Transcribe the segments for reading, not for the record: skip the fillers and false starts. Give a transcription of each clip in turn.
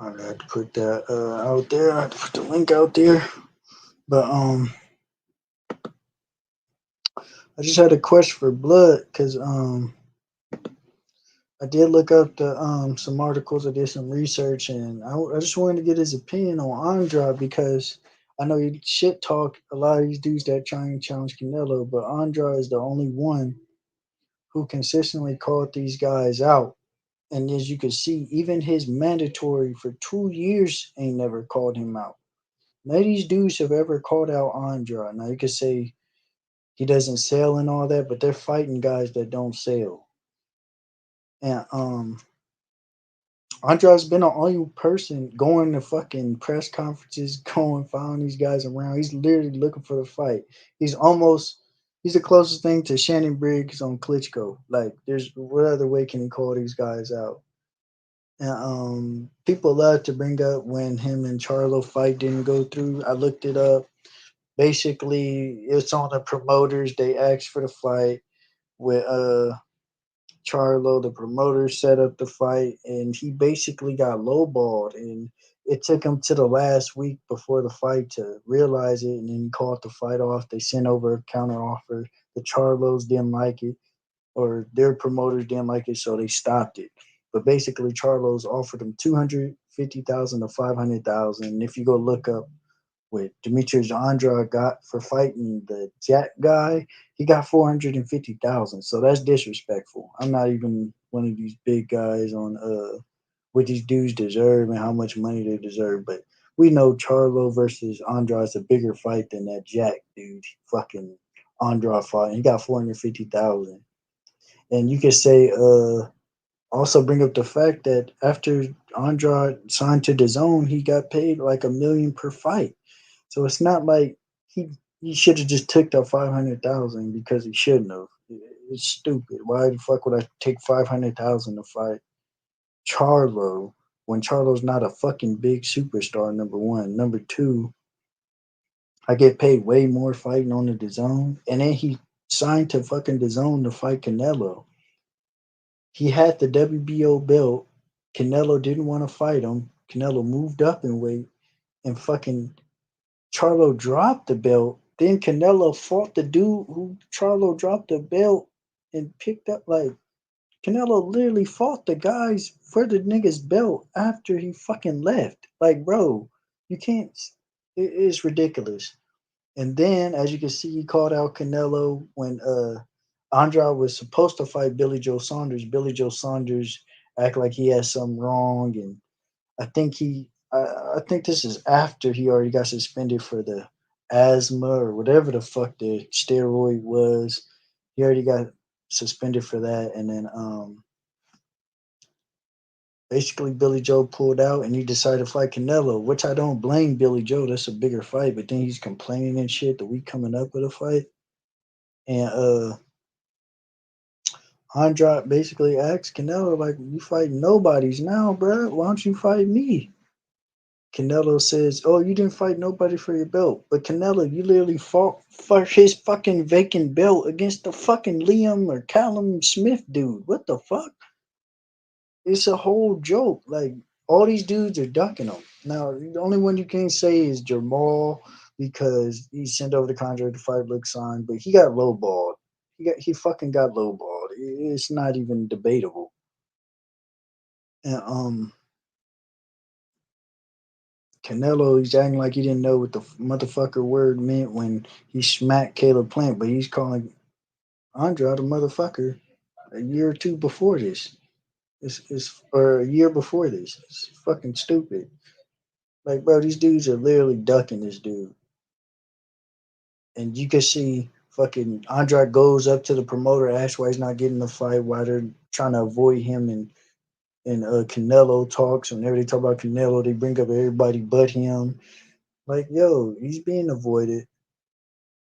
I got to put that out there. I have to put the link out there. But I just had a question for Blood because I did look up the some articles. I did some research, and I just wanted to get his opinion on Andrade because I know he shit talk a lot of these dudes that try and challenge Canelo, but Andrade is the only one who consistently called these guys out. And as you can see, even his mandatory for 2 years ain't never called him out. None of these dudes have ever called out Andrade. Now you could say he doesn't sell and all that, but they're fighting guys that don't sell. And Andrade's been the only person going to fucking press conferences, going following these guys around. He's literally looking for the fight. He's almost he's the closest thing to Shannon Briggs on Klitschko. Like, there's what other way can he call these guys out? And people love to bring up when him and Charlo fight didn't go through. I looked it up. Basically, it's on the promoters. They asked for the fight with Charlo. The promoter set up the fight, and he basically got lowballed. And it took him to the last week before the fight to realize it, and then he called the fight off. They sent over a counter offer. The Charlos didn't like it, or their promoters didn't like it, so they stopped it. But basically, Charlos offered him 250,000 to 500,000. And if you go look up what Demetrius Andrade got for fighting the Jack guy, he got 450,000. So that's disrespectful. I'm not even one of these big guys on what these dudes deserve and how much money they deserve, but we know Charlo versus Andrade is a bigger fight than that Jack dude. Fucking Andrade fought. He got 450,000. And you could say also bring up the fact that after Andrade signed to DAZN, he got paid like 1 million per fight. So it's not like he should have just took that 500,000 because he shouldn't have. It's stupid. Why the fuck would I take 500,000 to fight Charlo when Charlo's not a fucking big superstar? Number one, number two, I get paid way more fighting on the zone, and then he signed to fucking the zone to fight Canelo. He had the WBO belt. Canelo didn't want to fight him. Canelo moved up in weight, and fucking Charlo dropped the belt. Then Canelo fought the dude who Charlo dropped the belt and picked up. Like, Canelo literally fought the guys for the nigga's belt after he fucking left. Like, bro, you can't. It's ridiculous. And then, as you can see, he called out Canelo when Andrade was supposed to fight Billy Joe Saunders. Billy Joe Saunders act like he has something wrong, and I think I think this is after he already got suspended for the asthma or whatever the fuck the steroid was. He already got suspended for that, and then basically Billy Joe pulled out and he decided to fight Canelo, which I don't blame Billy Joe. That's a bigger fight, but then he's complaining and shit the week coming up with a fight, and Andrade basically asked Canelo like, "You fight nobodies now, bro. Why don't you fight me?" Canelo says, "Oh, you didn't fight nobody for your belt, but Canelo, you literally fought for his fucking vacant belt against the fucking Liam or Callum Smith dude. What the fuck? It's a whole joke. Like, all these dudes are ducking him. Now, the only one you can't say is Jamal because he sent over the contract to fight Luxon, but he got lowballed. He fucking got lowballed. It's not even debatable. And Canelo, he's acting like he didn't know what the motherfucker word meant when he smacked Caleb Plant, but he's calling Andrade a motherfucker a year or two before this. It's or a year before this. It's fucking stupid. Like, bro, these dudes are literally ducking this dude, and you can see fucking Andrade goes up to the promoter, asks why he's not getting the fight, why they're trying to avoid him, and Canelo talks. Whenever they talk about Canelo, they bring up everybody but him. Like, yo, he's being avoided.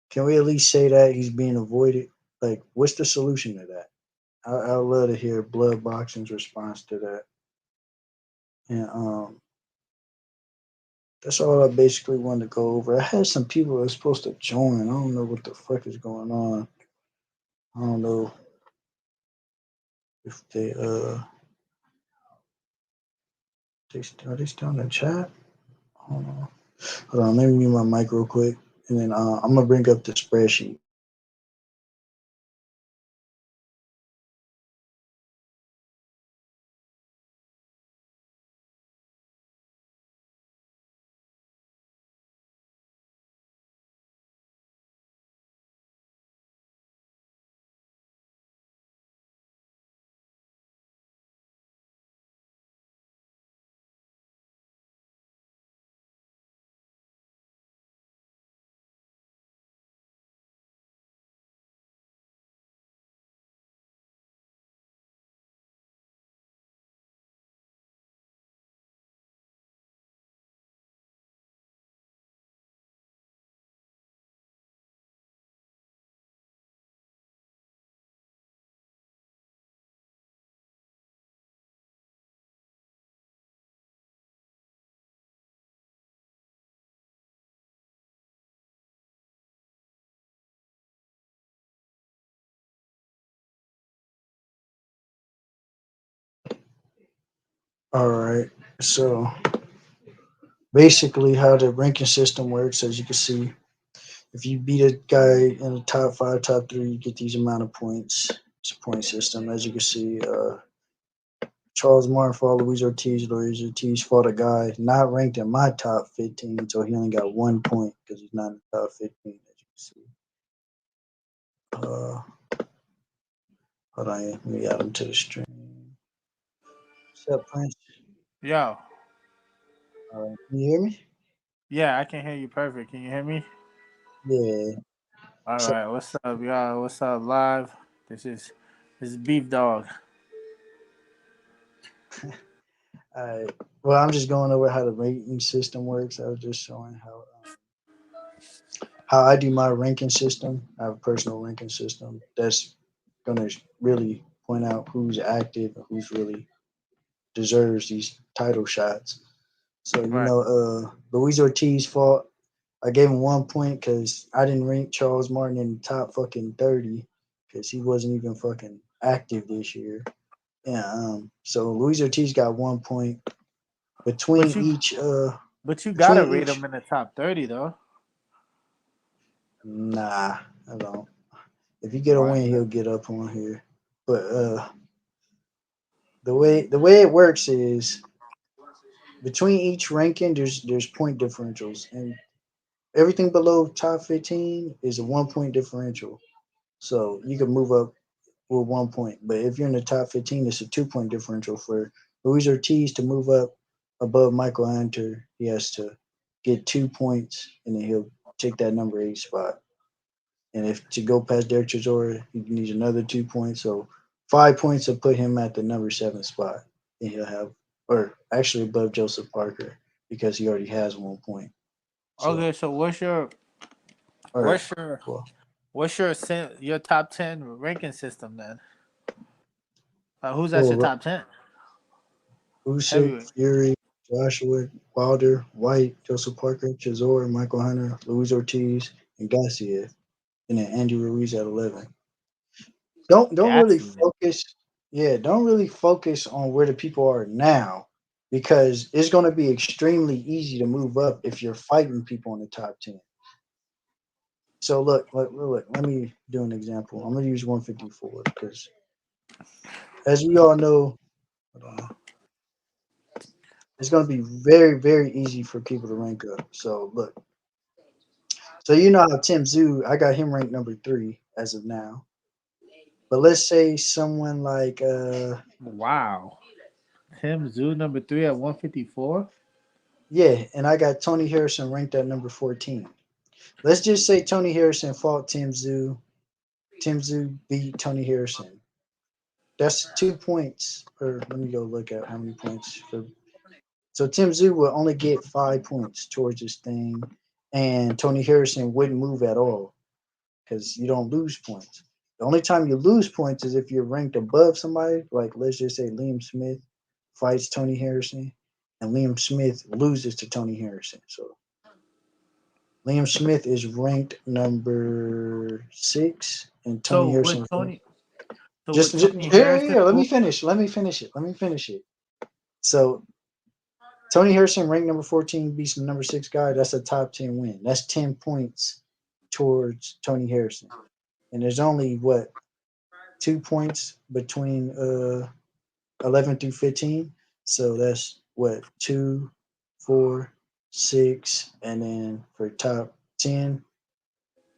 Can we at least say that he's being avoided? Like, what's the solution to that? I'd love to hear Blood Boxing's response to that. And that's all I basically wanted to go over. I had some people that were supposed to join. I don't know what the fuck is going on. I don't know if Are they still in the chat? Hold on. Hold on. Let me mute my mic real quick, and then I'm gonna bring up the spreadsheet. All right. So basically, how the ranking system works, as you can see, if you beat a guy in the top five, top three, you get these amount of points. It's a point system, as you can see. Charles Martin fought Luis Ortiz. Luis Ortiz fought a guy not ranked in my top 15, so he only got 1 point because he's not in the top 15, as you can see. Hold on, let me add him to the stream. What's up, Prince? Yo. All right, can you hear me? Yeah, I can hear you perfect. Can you hear me? Yeah. All So, right. What's up, y'all? What's up, live? This is Beef Dog. all right. Well, I'm just going over how the rating system works. I was just showing how I do my ranking system. I have a personal ranking system that's gonna really point out who's active and who's really deserves these title shots. So Right. Luis Ortiz fought. I gave him 1 point because I didn't rank Charles Martin in the top fucking 30 because he wasn't even fucking active this year. Yeah. So Luis Ortiz got 1 point between But you each. but you gotta Between rate him each. in the top 30 though. Nah, I don't. If you get a Why win, not? he'll get up on here. But the way it works is between each ranking, there's point differentials, and everything below top 15 is a 1 point differential. So you can move up with 1 point. But if you're in the top 15, it's a 2 point differential for Luis Ortiz to move up above Michael Hunter. He has to get 2 points, and then he'll take that number eight spot. And if to go past Derek Chisora, he needs another 2 points. So 5 points will put him at the number seven spot. And he'll have, or actually above Joseph Parker because he already has 1 point. So, Okay, so all right. what's your Well, your top 10 ranking system then? Who's at your well, top 10? Usyk, Heavyweight. Fury, Joshua, Wilder, White, Joseph Parker, Chisora, Michael Hunter, Luis Ortiz, and Gassiev, and then Andy Ruiz at 11. Don't really Gassy. focus. Yeah, don't really focus on where the people are now, because it's going to be extremely easy to move up if you're fighting people in the top 10. So look. Let me do an example. I'm going to use 154 because, as we all know, hold on, it's going to be very very easy for people to rank up. So look, so you know how Tim Zoo, I got him ranked number three as of now. But let's say someone like Wow. Tim Zoo number 3 at 154? yeah, and I got Tony Harrison ranked at number 14. Let's just say Tony Harrison fought Tim Zoo. Tim Zoo beat Tony Harrison. That's 2 points. Or let me go look at how many points for. So Tim Zoo will only get 5 points towards this thing, and Tony Harrison wouldn't move at all because you don't lose points. The only time you lose points is if you're ranked above somebody. Like let's just say Liam Smith fights Tony Harrison, and Liam Smith loses to Tony Harrison. So Liam Smith is ranked number six, and Tony So Harrison. would Tony so Just, would just Tony here, Harrison here. Let me move? finish. Let me finish it. Let me finish it. So Tony Harrison ranked number 14 beats the number 6 guy. That's a top 10 win. That's 10 points towards Tony Harrison. And there's only what 2 points between 11 through 15. So that's what 2, 4, 6, and then for top 10,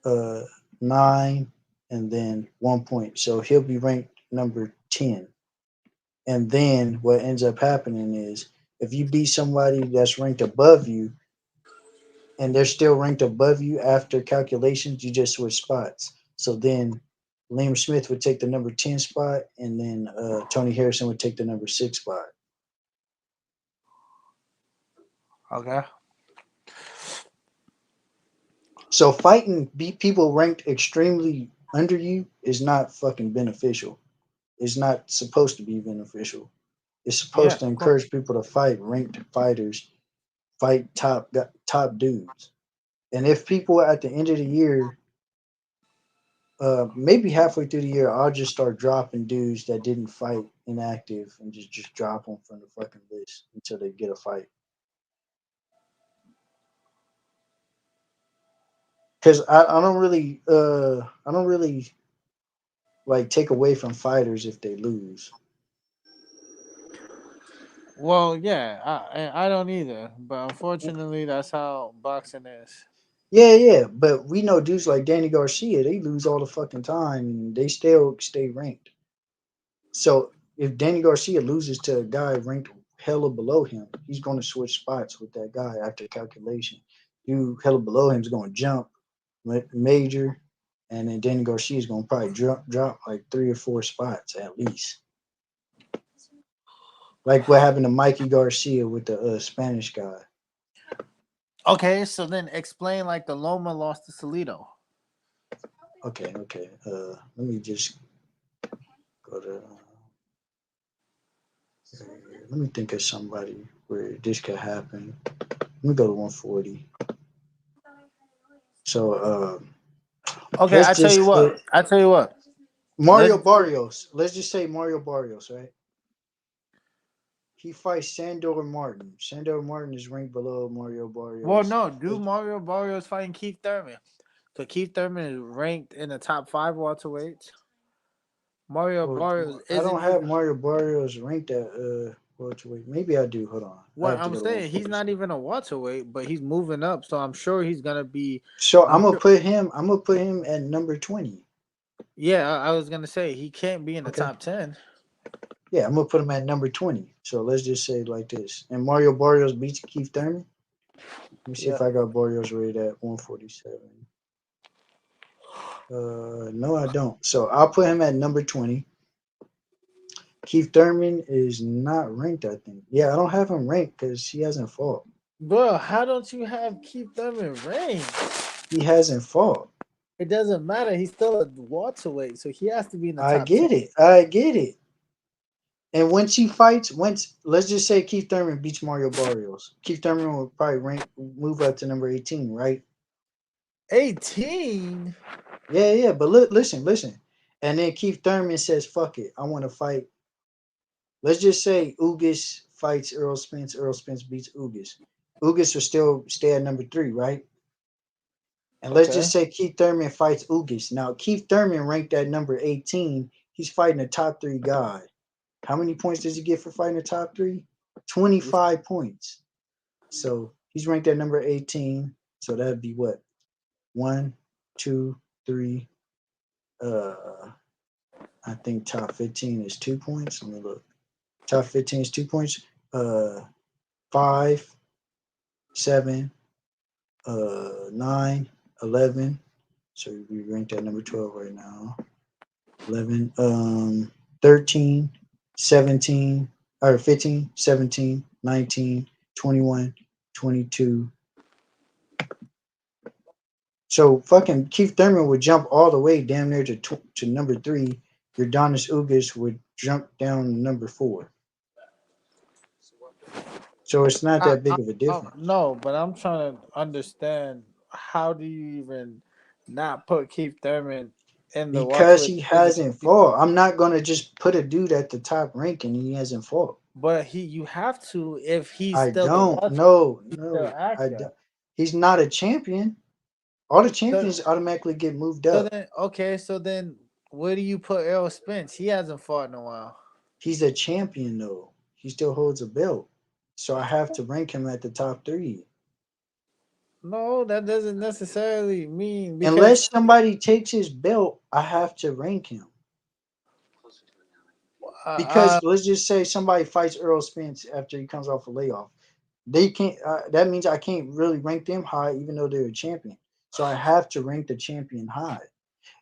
9, and then 1 point. So he'll be ranked number 10. And then what ends up happening is if you beat somebody that's ranked above you and they're still ranked above you after calculations, you just switch spots. So then Liam Smith would take the number 10 spot, and then Tony Harrison would take the number 6 spot. Okay. So fighting people ranked extremely under you is not fucking beneficial. It's not supposed to be beneficial. It's supposed to encourage people to fight ranked fighters, fight top dudes. And if people at the end of the year, maybe halfway through the year, I'll just start dropping dudes that didn't fight inactive and just drop them from the fucking list until they get a fight. Because I don't really like take away from fighters if they lose. Well, yeah, I don't either, but unfortunately, that's how boxing is. Yeah, but we know dudes like Danny Garcia, they lose all the fucking time and they still stay ranked. So if Danny Garcia loses to a guy ranked hella below him, he's going to switch spots with that guy after calculation. Dude hella below him is going to jump major, and then Danny Garcia is going to probably drop like 3 or 4 spots at least. Like what happened to Mikey Garcia with the Spanish guy. Okay, so then explain like the Loma lost to Salido. Okay. Let me just go to. Let me think of somebody where this could happen. Let me go to 140. So, okay, I tell you what. Mario Barrios. Let's just say Mario Barrios, right? He fights Sandor Martin. Sandor Martin is ranked below Mario Barrios. Well, no, Mario Barrios fighting Keith Thurman. So Keith Thurman is ranked in the top 5 welterweights. Barrios. I don't have Mario Barrios ranked at welterweight. Maybe I do. Hold on. What I'm saying, he's not even a welterweight, but he's moving up, so I'm sure he's gonna be. So I'm gonna put him at number 20. Yeah, I was gonna say he can't be in the top 10. Yeah, I'm gonna put him at number 20. So let's just say it like this. And Mario Barrios beats Keith Thurman. Let me see if I got Barrios rated at 147. No, I don't. So I'll put him at number 20. Keith Thurman is not ranked, I think. Yeah, I don't have him ranked because he hasn't fought. Bro, how don't you have Keith Thurman ranked? He hasn't fought. It doesn't matter. He's still a welterweight, so he has to be in the top 10. I get it. And once he fights, let's just say Keith Thurman beats Mario Barrios. Keith Thurman will probably move up to number 18, right? 18? Yeah, but listen. And then Keith Thurman says, fuck it, I want to fight. Let's just say Ugas fights Errol Spence. Errol Spence beats Ugas. Ugas will still stay at number 3, right? And let's just say Keith Thurman fights Ugas. Now, Keith Thurman ranked at number 18. He's fighting a top 3 guy. How many points does he get for fighting a top 3? 25 points. So he's ranked at number 18. So that'd be what? 1, 2, 3. I think top 15 is 2 points. Let me look. Top 15 is 2 points. 5, 7, 9, 11. So we ranked at number 12 right now. 11, 13, 17, or 15, 17, 19, 21, 22. So fucking Keith Thurman would jump all the way down there to number 3. Yordenis Ugas would jump down to number 4. So it's not that big of a difference. No, but I'm trying to understand, how do you even not put Keith Thurman in the because he hasn't fought. I'm not going to just put a dude at the top rank and he hasn't fought. But you have to if he's I still the don't. welter, No, he's still no, I active. don't. He's not a champion. All the So champions automatically get moved so up. then okay, so then where do you put Errol Spence? He hasn't fought in a while. He's a champion though. He still holds a belt. So I have to rank him at the top three. No, that doesn't necessarily mean because Unless somebody takes his belt, I have to rank him. uh, Because let's just say somebody fights Earl Spence after he comes off a layoff. They can't. That means I can't really rank them high, even though they're a champion. So I have to rank the champion high.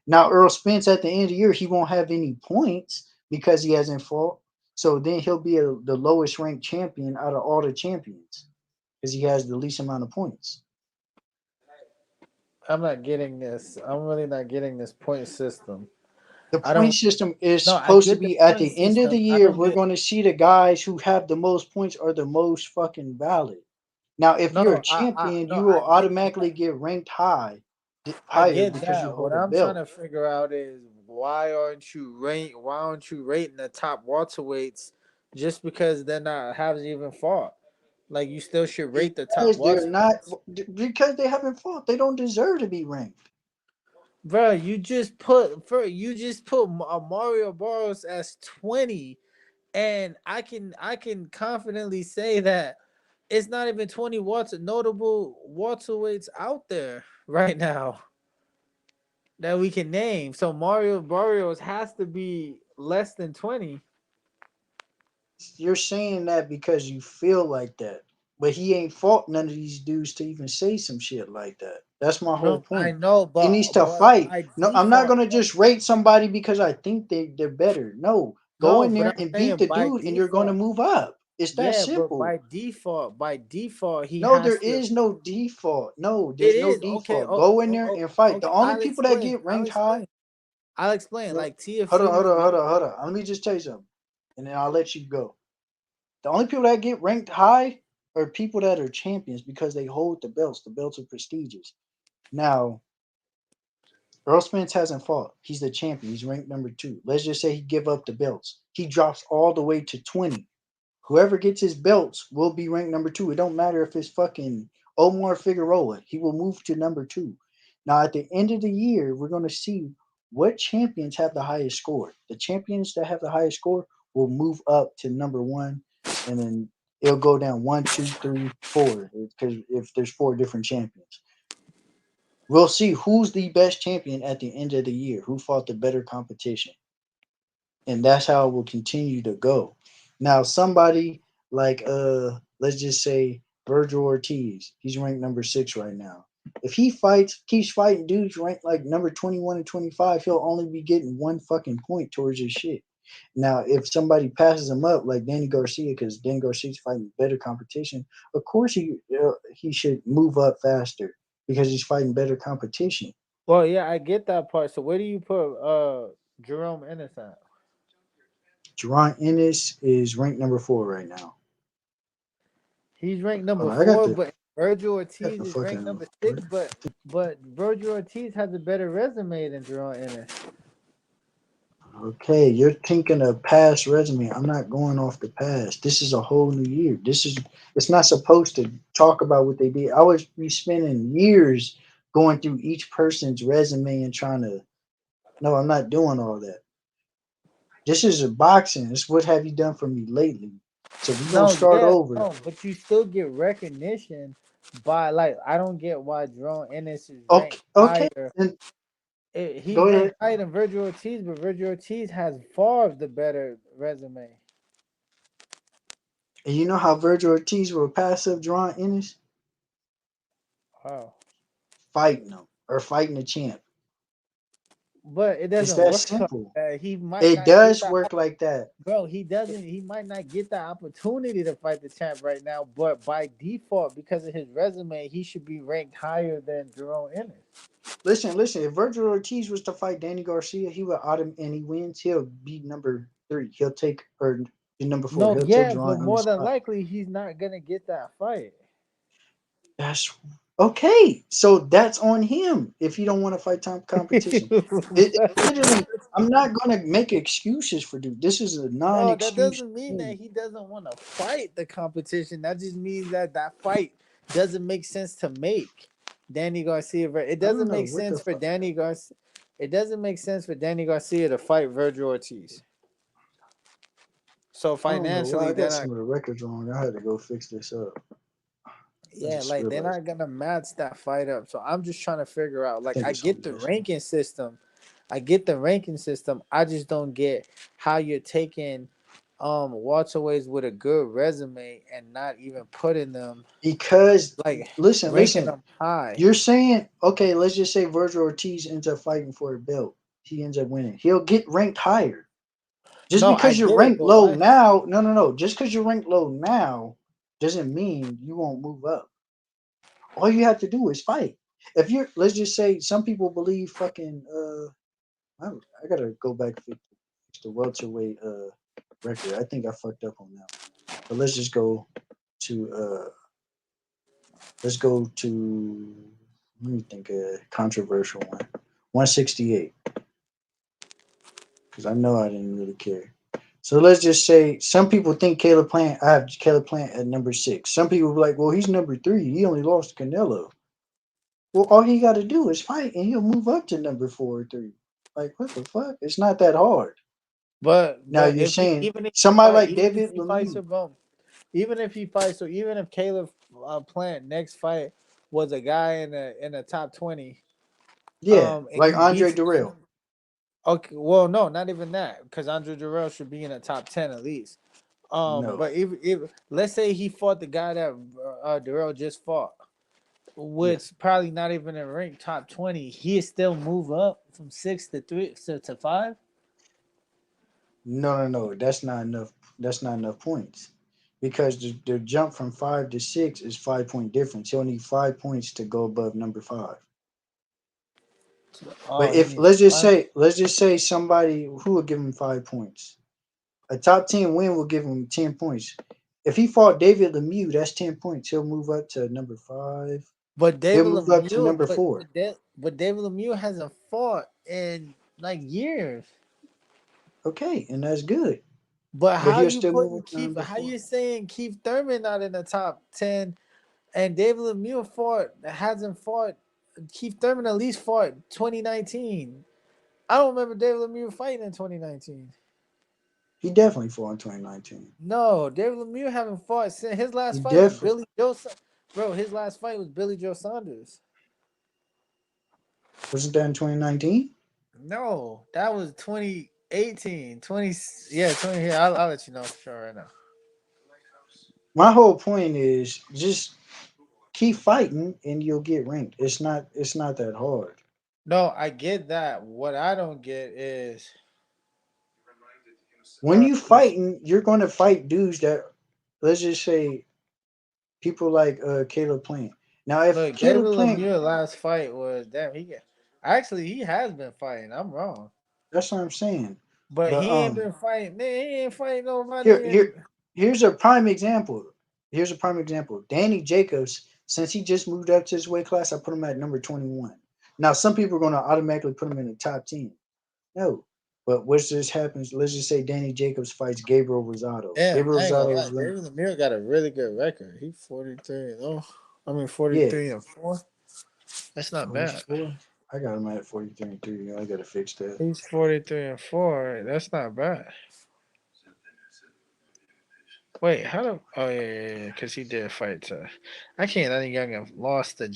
Now Earl Spence at the end of the year, he won't have any points because he hasn't fought. So then he'll be the lowest ranked champion out of all the champions because he has the least amount of points. I'm not getting this. I'm really not getting this point system. The I point don't. system is No, I supposed to get the be at point the end of the system. I year. don't We're get. going to see the guys who have the most points are the most fucking valid. Now, if you're a No, I champion, no, you will I get automatically that. get ranked I higher get because you that. What hold a I'm trying belt. to figure out is why aren't you rating the top welterweights just because they're not haven't even fought? Like you still should rate the top Because they're not welterweights. because they haven't fought. They don't deserve to be ranked. Bro, you just put Mario Barros as 20, and I can confidently say that it's not even 20 notable welterweights out there right now that we can name. So Mario Barrios has to be less than 20. You're saying that because you feel like that. But he ain't fought none of these dudes to even say some shit like that. That's my whole No, I point. know, He but needs to but fight. by No, I'm not default, gonna just rate somebody because I think they're better. No, go no, in but there I'm and beat saying the by dude and you're gonna default, move up. It's that yeah, but simple. by default, he No, there has to. is no default. No, It there's no is okay. default. Go in there and fight. The Okay. only I'll people that explain. get I'll ranked high. explain. I'll explain. No, Like Tia hold on, hold Freeman, on, hold on, hold on. Let me just tell you something, and then I'll let you go. The only people that get ranked high are people that are champions because they hold the belts. The belts are prestigious. Now, Earl Spence hasn't fought. He's the champion. He's ranked number two. Let's just say he give up the belts. He drops all the way to 20. Whoever gets his belts will be ranked number two. It don't matter if it's fucking Omar Figueroa. He will move to number two. Now, at the end of the year, we're going to see what champions have the highest score. The champions that have the highest score will move up to number one, and then it'll go down one, two, three, four. Because if there's four different champions, we'll see who's the best champion at the end of the year. Who fought the better competition, and that's how it will continue to go. Now, somebody like let's just say Virgil Ortiz, he's ranked number 6 right now. If he keeps fighting dudes ranked like number 21 and 25, he'll only be getting one fucking point towards his shit. Now, if somebody passes him up like Danny Garcia, because Danny Garcia's fighting better competition, of course he should move up faster because he's fighting better competition. well, yeah, I get that part. So where do you put Jerome Ennis at? Jerron Ennis is ranked number 4 right now. He's ranked Hold number on, I got four, the but Virgil got Ortiz the is ranked fucking number six. But Virgil Ortiz has a better resume than Jerome Ennis. okay, you're thinking of past resume. I'm not going off the past. This is a whole new year. It's not supposed to talk about what they did. I would be spending years going through each person's resume and trying to no, I'm not doing all that. This is a boxing. It's what have you done for me lately? So we're gonna No, start yeah, over. no, but you still get recognition by like I don't get why Jerome Ennis is Okay, ranked okay, higher. then He's go ahead. ranked higher than Virgil Ortiz, but Virgil Ortiz has far the better resume. And you know how Virgil Ortiz will pass up Jerron Ennis? Wow. Fighting him or fighting the champ. But it It's doesn't that work like simple. that. He might It not get does that. work like that. Bro, he doesn't. He might not get the opportunity to fight the champ right now, but by default, because of his resume, he should be ranked higher than Jerome Ennis. Listen. If Virgil Ortiz was to fight Danny Garcia, he would and he wins. He'll be number 3. He'll take or be number 4. No, He'll take yeah, but Jerron more Ennis' than spot. likely, he's not gonna get that fight. That's Okay, so that's on him if he don't want to fight top competition. It literally, I'm not gonna make excuses for dude. This is a No, that non-excuse doesn't mean that thing. he doesn't want to fight the competition. That just means that that fight doesn't make sense to make Danny Garcia. It I don't doesn't know make what the sense for fuck. Danny Garcia. It doesn't make sense for Danny Garcia to fight Virgil Ortiz. So I don't know why financially, I got they're not. some of the records wrong. I had to go fix this up. I Yeah, just like they're realized. not gonna match that fight up. So I'm just trying to figure out. I Like think I it's on get the this one. ranking system, I get the ranking system. I just don't get how you're taking welterweights with a good resume and not even putting them Because like listen, ranking listen. them high. You're saying okay. Let's just say Virgil Ortiz ends up fighting for a belt. He ends up winning. He'll get ranked higher. Just No, I because you're get it, ranked but low why? now, no, no, no. Just because you're ranked low now doesn't mean you won't move up. All you have to do is fight. If you're, let's just say, some people believe fucking. I gotta go back fix the welterweight record. I think I fucked up on that one. But let's just go to let's go to let me think a controversial one. 168 because I know I didn't really care. So let's just say some people think Caleb Plant. I have Caleb Plant at number 6. Some people be like, well, he's number 3. He only lost to Canelo. Well, all he got to do is fight, and he'll move up to number 4 or 3. Like what the fuck? It's not that hard. Now But you're if he saying even if he somebody fight, like even if David he fights Lemieux, a bum, even if he fights, so even if Caleb Plant next fight was a guy in the top 20, yeah, and like he Andre beats Durrell. him. Okay, well, no, not even that, because Andre Durrell should be in the top 10 at least. No, But if let's say he fought the guy that Durrell just fought, yeah, which probably not even in rank top 20, he still move up from 6 to 3 to 5. no, no, no. That's not enough. That's not enough points because the jump from 5 to 6 is 5 point difference. He'll need 5 points to go above number 5. Oh, But he if needs five. let's just say somebody who would give him 5 points, a top 10 win will give him 10 points. If he fought David Lemieux, that's 10 points. He'll move up to number 5. But He'll David move up to Lemieux, number 4. but David Lemieux hasn't fought in like years. Okay, and that's good. But But how he'll you still move putting up to Keith? number How 4. you saying Keith Thurman not in the top 10, and David Lemieux hasn't fought? Keith Thurman at least fought 2019. I don't remember David Lemieux fighting in 2019. He definitely fought in 2019. No, David Lemieux haven't fought since his He last fight was definitely Billy Joe. Bro, his last fight was Billy Joe Saunders. wasn't that in 2019. No, that was 2018. 20, yeah, 20 here. I'll let you know for sure right now. My whole point is just keep fighting and you'll get ranked. It's not that hard. No, I get that. What I don't get is When you let me see. fighting, you're going to fight dudes that, let's just say, people like Caleb Plant. Now, if Look, David Caleb Plant, Lemieux last fight was damn. Actually he has been fighting. I'm wrong, that's what I'm saying. but But he ain't been fighting. Man, he ain't fighting here nobody. here And here's a prime example. Here's a prime example. Danny Jacobs, since he just moved up to his weight class, I put him at number 21. Now, some people are going to automatically put him in the top 10. No. But what just happens? Let's just say Danny Jacobs fights Gabriel Rosado. damn, Gabriel I ain't gonna Rosado lie. is ranked. David Lemieux got a really good record. He 43. Oh, I mean Yeah. 43-4. That's not bad. 44. I got him at 43 and 3. I got to fix that. He's 43-4. That's not bad. Wait, how do? Oh yeah, because he did fight. I can't. I think Young lost to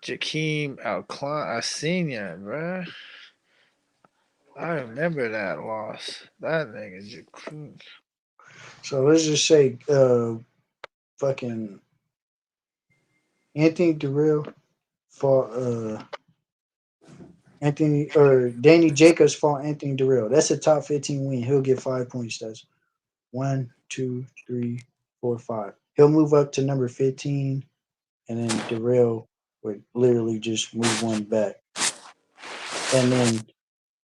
Jakeem Alcina, bruh. I remember that loss. That nigga Jakeem. So let's just say fucking Anthony Durrell fought Anthony or Danny Jacobs fought Anthony Durrell. That's a top 15 win. He'll get 5 points. That's 1, 2, 3, 4, 5. He'll move up to number 15, and then Durrell would literally just move one back. And then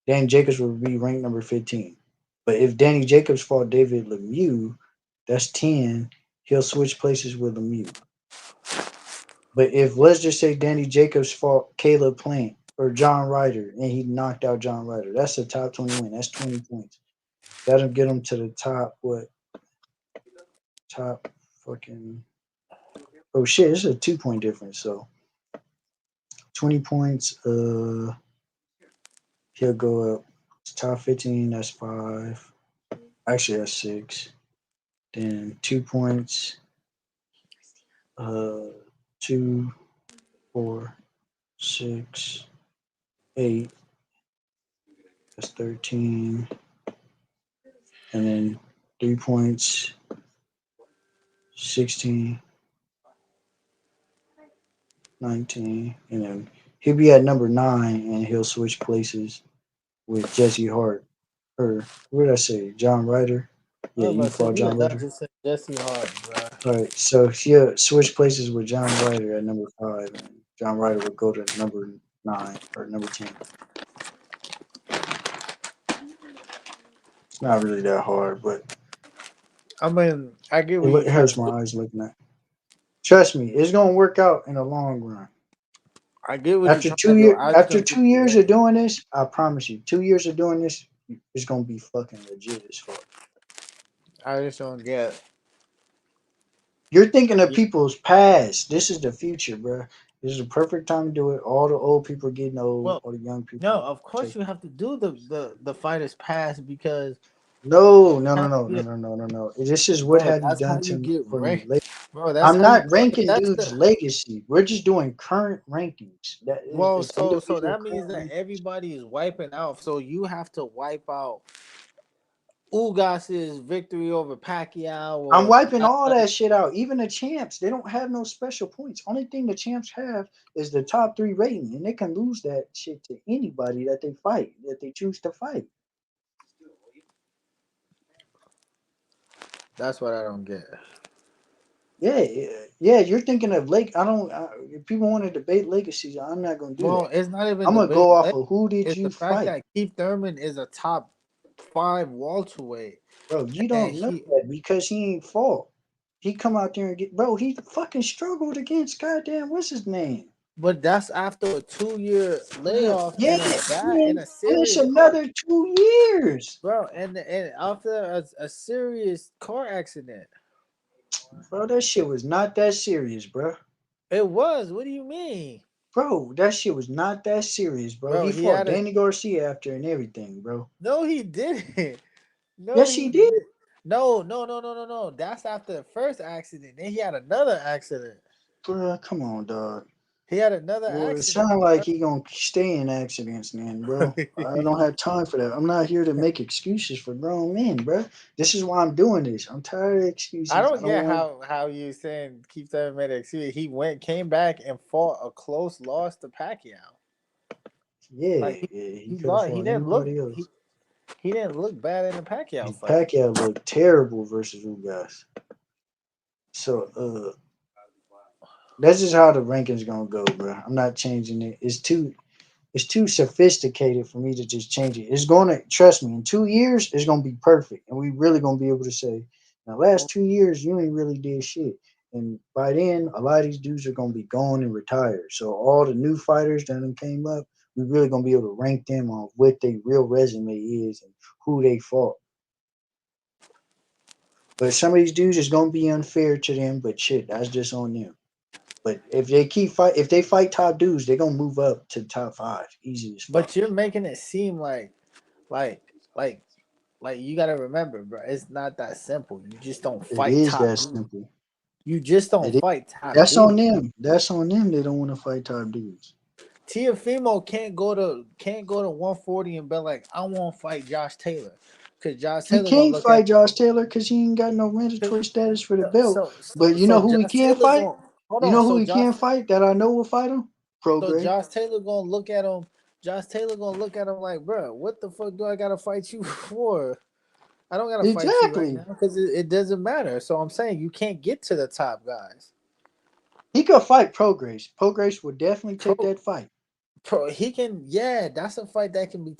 Danny Jacobs would be ranked number 15. But if Danny Jacobs fought David Lemieux, that's 10. He'll switch places with Lemieux. But if let's just say Danny Jacobs fought Caleb Plant or John Ryder and he knocked out John Ryder, that's a top 20 win. That's 20 points. That'll get him to the top what top fucking oh shit, it's a 2 point difference. So 20 points, he'll go up. Top 15, that's five. Actually that's six. Then 2 points, uh two, four, six, eight, that's 13. And then 3 points, 16, 19, and then he'll be at number nine, and he'll switch places with Jesse Hart, or what did I say, John Ryder? I Yeah, was you about to say fought you John would not Ryder. just say Jesse Hart, bro. All right, so he'll switch places with John Ryder at number five, and John Ryder will go to number nine or number 10. It's not really that hard, but I mean, I get what it you're trying hurts to my do. eyes looking at. Trust me, it's gonna work out in the long run. I get what you're After trying to do. I just after don't get two the years way. of doing this, I promise you, 2 years of doing this, it's gonna be fucking legit as fuck. I just don't get. You're thinking of Yeah. people's past. This is the future, bro. This is a perfect time to do it. All the old people are getting old. Well, All the young no, people of course take. you have to do the fighters pass because No, no, you no, have to no, no, get, no, no, no, no. This is what bro. have you That's how done you to get for me? ranked, bro. That's I'm how you. not But ranking that's dudes' the legacy. We're just doing current rankings. That is well. it's So individual that means current that rankings. everybody is wiping out. So you have to wipe out Ugas's victory over Pacquiao I'm or wiping all that shit out. Even the champs, they don't have no special points. Only thing the champs have is the top three rating, and they can lose that shit to anybody that they fight, that they choose to fight. that's what I don't get. Yeah, yeah, yeah. You're thinking of Lake. I don't. If people want to debate legacies, I'm not gonna do Well, that. it's not even I'm gonna debate. go off of who did It's the you fact fight, that Keith Thurman is a top five welterweight, bro. You and don't know that because he ain't fought. He come out there and get, bro. He fucking struggled against goddamn what's his name. but that's after a 2 year layoff Yeah, and a bad man. and a And it's serious car, another 2 years. bro, and after a serious car accident. Bro, that shit was not that serious, bro. It was. What do you mean, Bro, that shit was not that serious, bro. bro? He He fought had a Danny Garcia after and everything, bro. no. He didn't. No, Yes, he he did. did. No, no, no, no, no, no. That's after the first accident. Then he had another accident. Bro, come on, dog. He had another Well, it accident, sounds like he gonna stay in accidents, man, bro. bro. I don't have time for that. I'm not here to make excuses for grown men, bro. This is why I'm doing this. I'm tired of I excuses. I don't don't get want. how you saying keep that made excuse. He came back and fought a close loss to Pacquiao. Like Yeah, yeah. He he could have lost. He fought didn't look anybody else. he didn't look bad in the Pacquiao And fight. Pacquiao looked terrible versus Ugas. So, that's just how the rankings gonna go, bro. I'm not changing it. It's too sophisticated for me to just change it. It's going to trust me. In 2 years, it's going to be perfect, and we really going to be able to say, "Now, last 2 years, you ain't really did shit." And by then, a lot of these dudes are going to be gone and retired. So all the new fighters that done came up, we really going to be able to rank them on what their real resume is and who they fought. But some of these dudes is going to be unfair to them. But shit, that's just on them. But if they fight top dudes, they're gonna move up to top five, easy as fuck. But you're making it seem like like like you gotta remember, bro. It's not that simple. You just don't It fight is top that dudes. simple. You just don't It is. fight top That's on dudes. them. That's on them. They don't want to fight top dudes. Tiafimo can't go to 140 and be like, I want to fight Josh Taylor, because Josh He Taylor gonna can't look at fight Josh Taylor because he ain't got no mandatory status for the so belt. so so, But you know so who he Josh can Taylor fight? going hold You on. know who he can fight that I know will fight him? So Prograis. Josh Taylor gonna look at him. Josh Taylor gonna look at him like, bro, what the fuck do I gotta fight you for? I don't gotta fight you right now Exactly. because it doesn't matter. So I'm saying you can't get to the top guys. He could fight Prograis. Prograis would definitely take Pro, that fight. he can, yeah, that's a fight that can be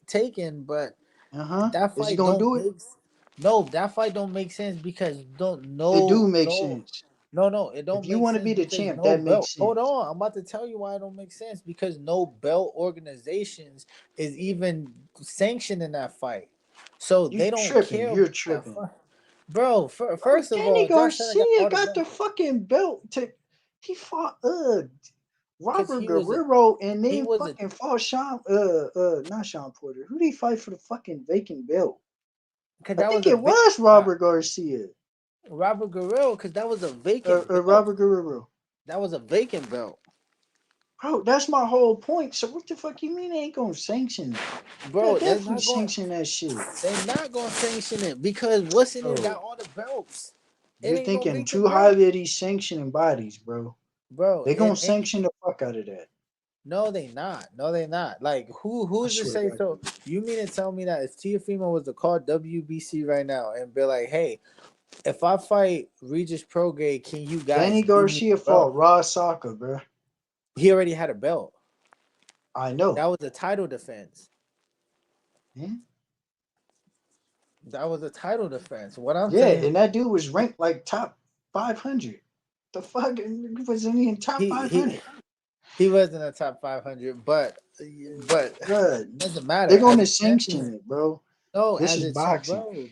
taken, but Uh-huh. that Is he fight gonna don't do it? make no, that fight don't make sense because don't It no do make no sense. No, it If don't you make want to sense be the because champ, no that makes belt. Hold sense. on, I'm about to tell you why it don't make sense because no belt organizations is even sanctioning that fight, so You they don't tripping. care You're about that tripping. fight, bro. Bro, First of Danny all, Josh Taylor got Garcia all the got belts the fucking belt to. He fought because Robert Guerrero and he then was a fucking fought Sean not Sean Porter. Who did he fight for the fucking vacant belt? because I that think was a it vacant was belt. Robert Garcia. Robert Guerrero because that was a vacant belt. Robert Guerrero. That was a vacant belt, Bro, that's my whole point. So what the fuck you mean they ain't gonna sanction it? They'll bro. definitely sanction that shit. They're not gonna sanction it because what's in it got Bro, all the belts. It you're ain't gonna thinking make the too belt, highly of these sanctioning bodies, bro. bro. They gonna It ain't. sanction the fuck out of that. No, they not. No, they not. Like I who's to swear to say God. so? You mean to tell me that if Tiafimo was to call WBC right now and be like, hey, if I fight Regis Prograde, can you guys Danny give me Garcia the belt? fought Raw Soccer, bro. He already had a belt. I know. That was a title defense. Yeah. That was a title defense. What I'm Yeah, saying, and that dude was ranked like top 500. The fuck was in the top he 500, he wasn't a top 500, but bro. doesn't They're matter as gonna a sanction champion. it, bro. No, This is boxing. bro,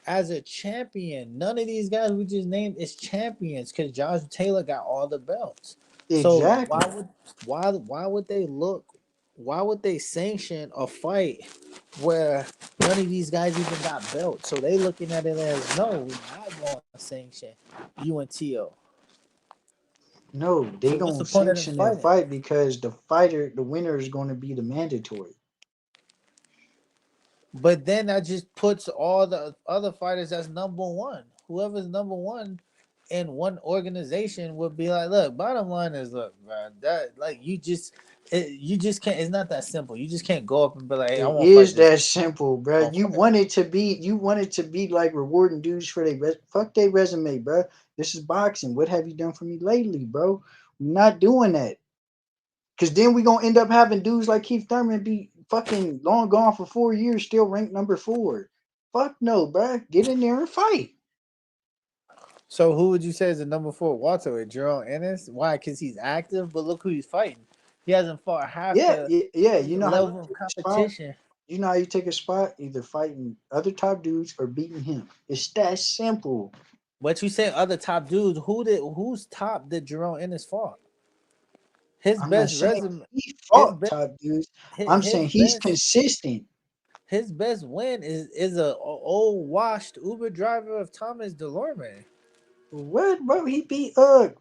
as a champion, none of these guys we just named is champions because Josh Taylor got all the belts. So Exactly. why would they look? Why would they sanction a fight where none of these guys even got belts? So they looking at it as no, we're not going to sanction you and Tio. No, So they what's the gonna point of them sanction that fighting? fight because the winner is gonna be the mandatory. But then that just puts all the other fighters as number one. Whoever's number one in one organization would be like, look, bottom line is, look, man, that like you just can't. It's not that simple. You just can't go up and be like, hey, I It want to fight is this. that simple, bro. You want it to be like rewarding dudes for fuck their resume, bro. This is boxing. What have you done for me lately, bro? We're not doing that. Cause then we gonna end up having dudes like Keith Thurman be fucking long gone for 4 years, still ranked number 4. Fuck no, bro. Get in there and fight. So who would you say is the number four welterweight? Jerome Ennis? Why? Because he's active, but look who he's fighting. He hasn't fought half Yeah, yeah. the You know how you level of take a spot. competition. You know how you take a spot, either fighting other top dudes or beating him. It's that simple. But you say other top dudes. Who's top did Jerome Ennis fought? His I'm not best saying resume, he his fought best, top dudes. I'm his saying he's best, consistent. his best win is a old washed Uber driver of Thomas Delorme. What, bro? He beat Oh,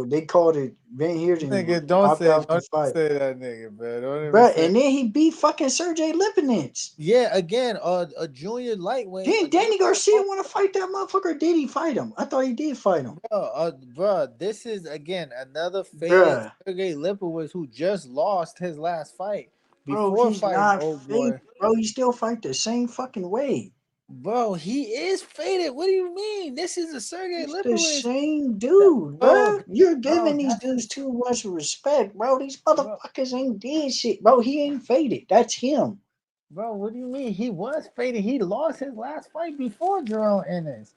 they called it Van Heerden Nigga, don't popped say out the don't fight, say that nigga, man. Don't even bro. say. And then he beat fucking Sergey Lipinets. Yeah, again, a junior lightweight, a Then dude Danny that Garcia fought. want to fight that motherfucker. Did he fight him? I thought he did fight him, Bro, this is again another faded bruh. Sergey Lipowitz who just lost his last fight Bro, before he's fighting not old fake, boy. bro. He still fight the same fucking way. Bro, he is faded. What do you mean? This is a Sergey He's the Lipowitz. same dude, Bro, bro. You're bro, giving these that's dudes too much respect, bro. These bro, motherfuckers ain't did shit, bro. He ain't faded. That's him. bro. What do you mean? He was faded. He lost his last fight before Jerome Ennis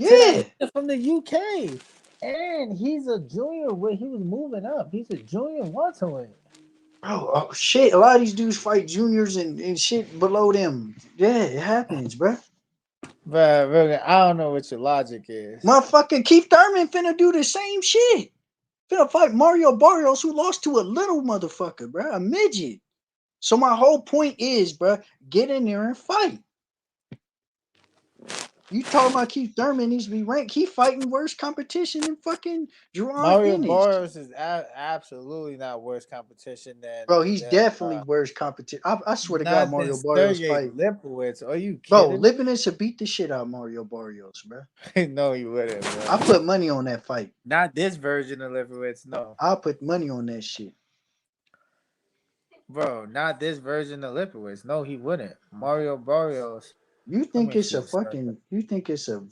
to that Yeah, nigga from the UK, and he's a junior. Where he was moving up. He's a junior welterweight. bro. Oh shit, a lot of these dudes fight juniors and shit below them. Yeah, it happens, bro. Bro, I don't know what your logic is. Motherfucking Keith Thurman finna do the same shit. Finna fight Mario Barrios, who lost to a little motherfucker, bro, a midget. So my whole point is, bro, get in there and fight. You talking about Keith Thurman needs to be ranked? He fighting worse competition than fucking Jerron Mario Ennis. Barrios is absolutely not worse competition Bro, he's than definitely worse competition. I swear to God, not than Mario Barrios Sergey fight. Lipowitz. Are you Bro, kidding Lipinus should beat the shit out of Mario Barrios, bro. me? No, you wouldn't, I bro. put money on that fight. Not this version of Lipowitz. No, I'll put money on that shit. bro. Not this version of Lipowitz. No, he wouldn't. Mario Barrios. You Let think me it's see. a fucking? You think it's a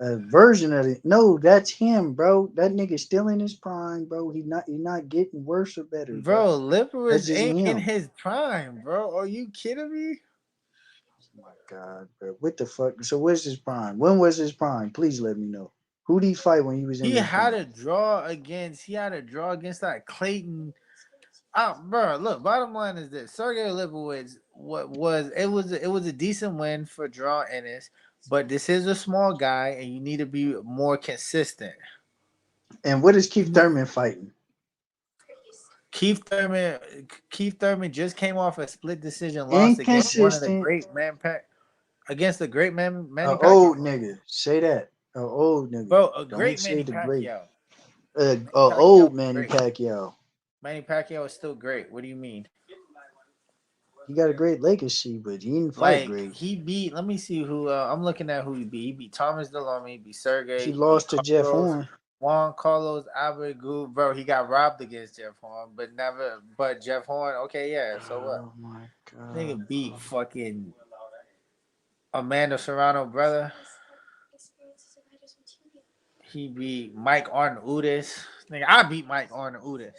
version of it? No, that's him, bro. That nigga still in his prime, bro. He not getting worse or better, bro. Bro, That's Lipowitz just ain't in him. his prime, bro. Are you kidding me? Oh my God, bro. What the fuck? So where's his prime? When was his prime? Please let me know. Who did he fight when he was in He his had prime? a draw against. He had a draw against that Clayton. Bro, look. Bottom line is this: Sergey Lipowitz. What was it? Was a decent win for Draw Ennis, but this is a small guy, and you need to be more consistent. And what is Keith Thurman fighting? Keith Thurman. Keith Thurman just came off a split decision loss against one of the Inconsistent. great man pack against the great man A Manny Pacquiao. old nigga. Say that. A old nigga. Bro, a Don't great say Manny the great. Pacquiao. A Manny Pacquiao old is Manny great. Pacquiao. Manny Pacquiao is still great. What do you mean? He got a great legacy, but he didn't fight Like great. he beat. Let me see who. I'm looking at who he beat. He beat Thomas Delorme. He beat He Sergey. He beat lost to Jeff Carlos. Horn. Juan Carlos Abregu. Bro, he got robbed against Jeff Horn, but never. But Jeff Horn. Okay, yeah. So what? Oh my God, Nigga beat bro. fucking Amanda Serrano, brother. He beat Mike Arnaudis. Nigga, I beat Mike Arnaudis.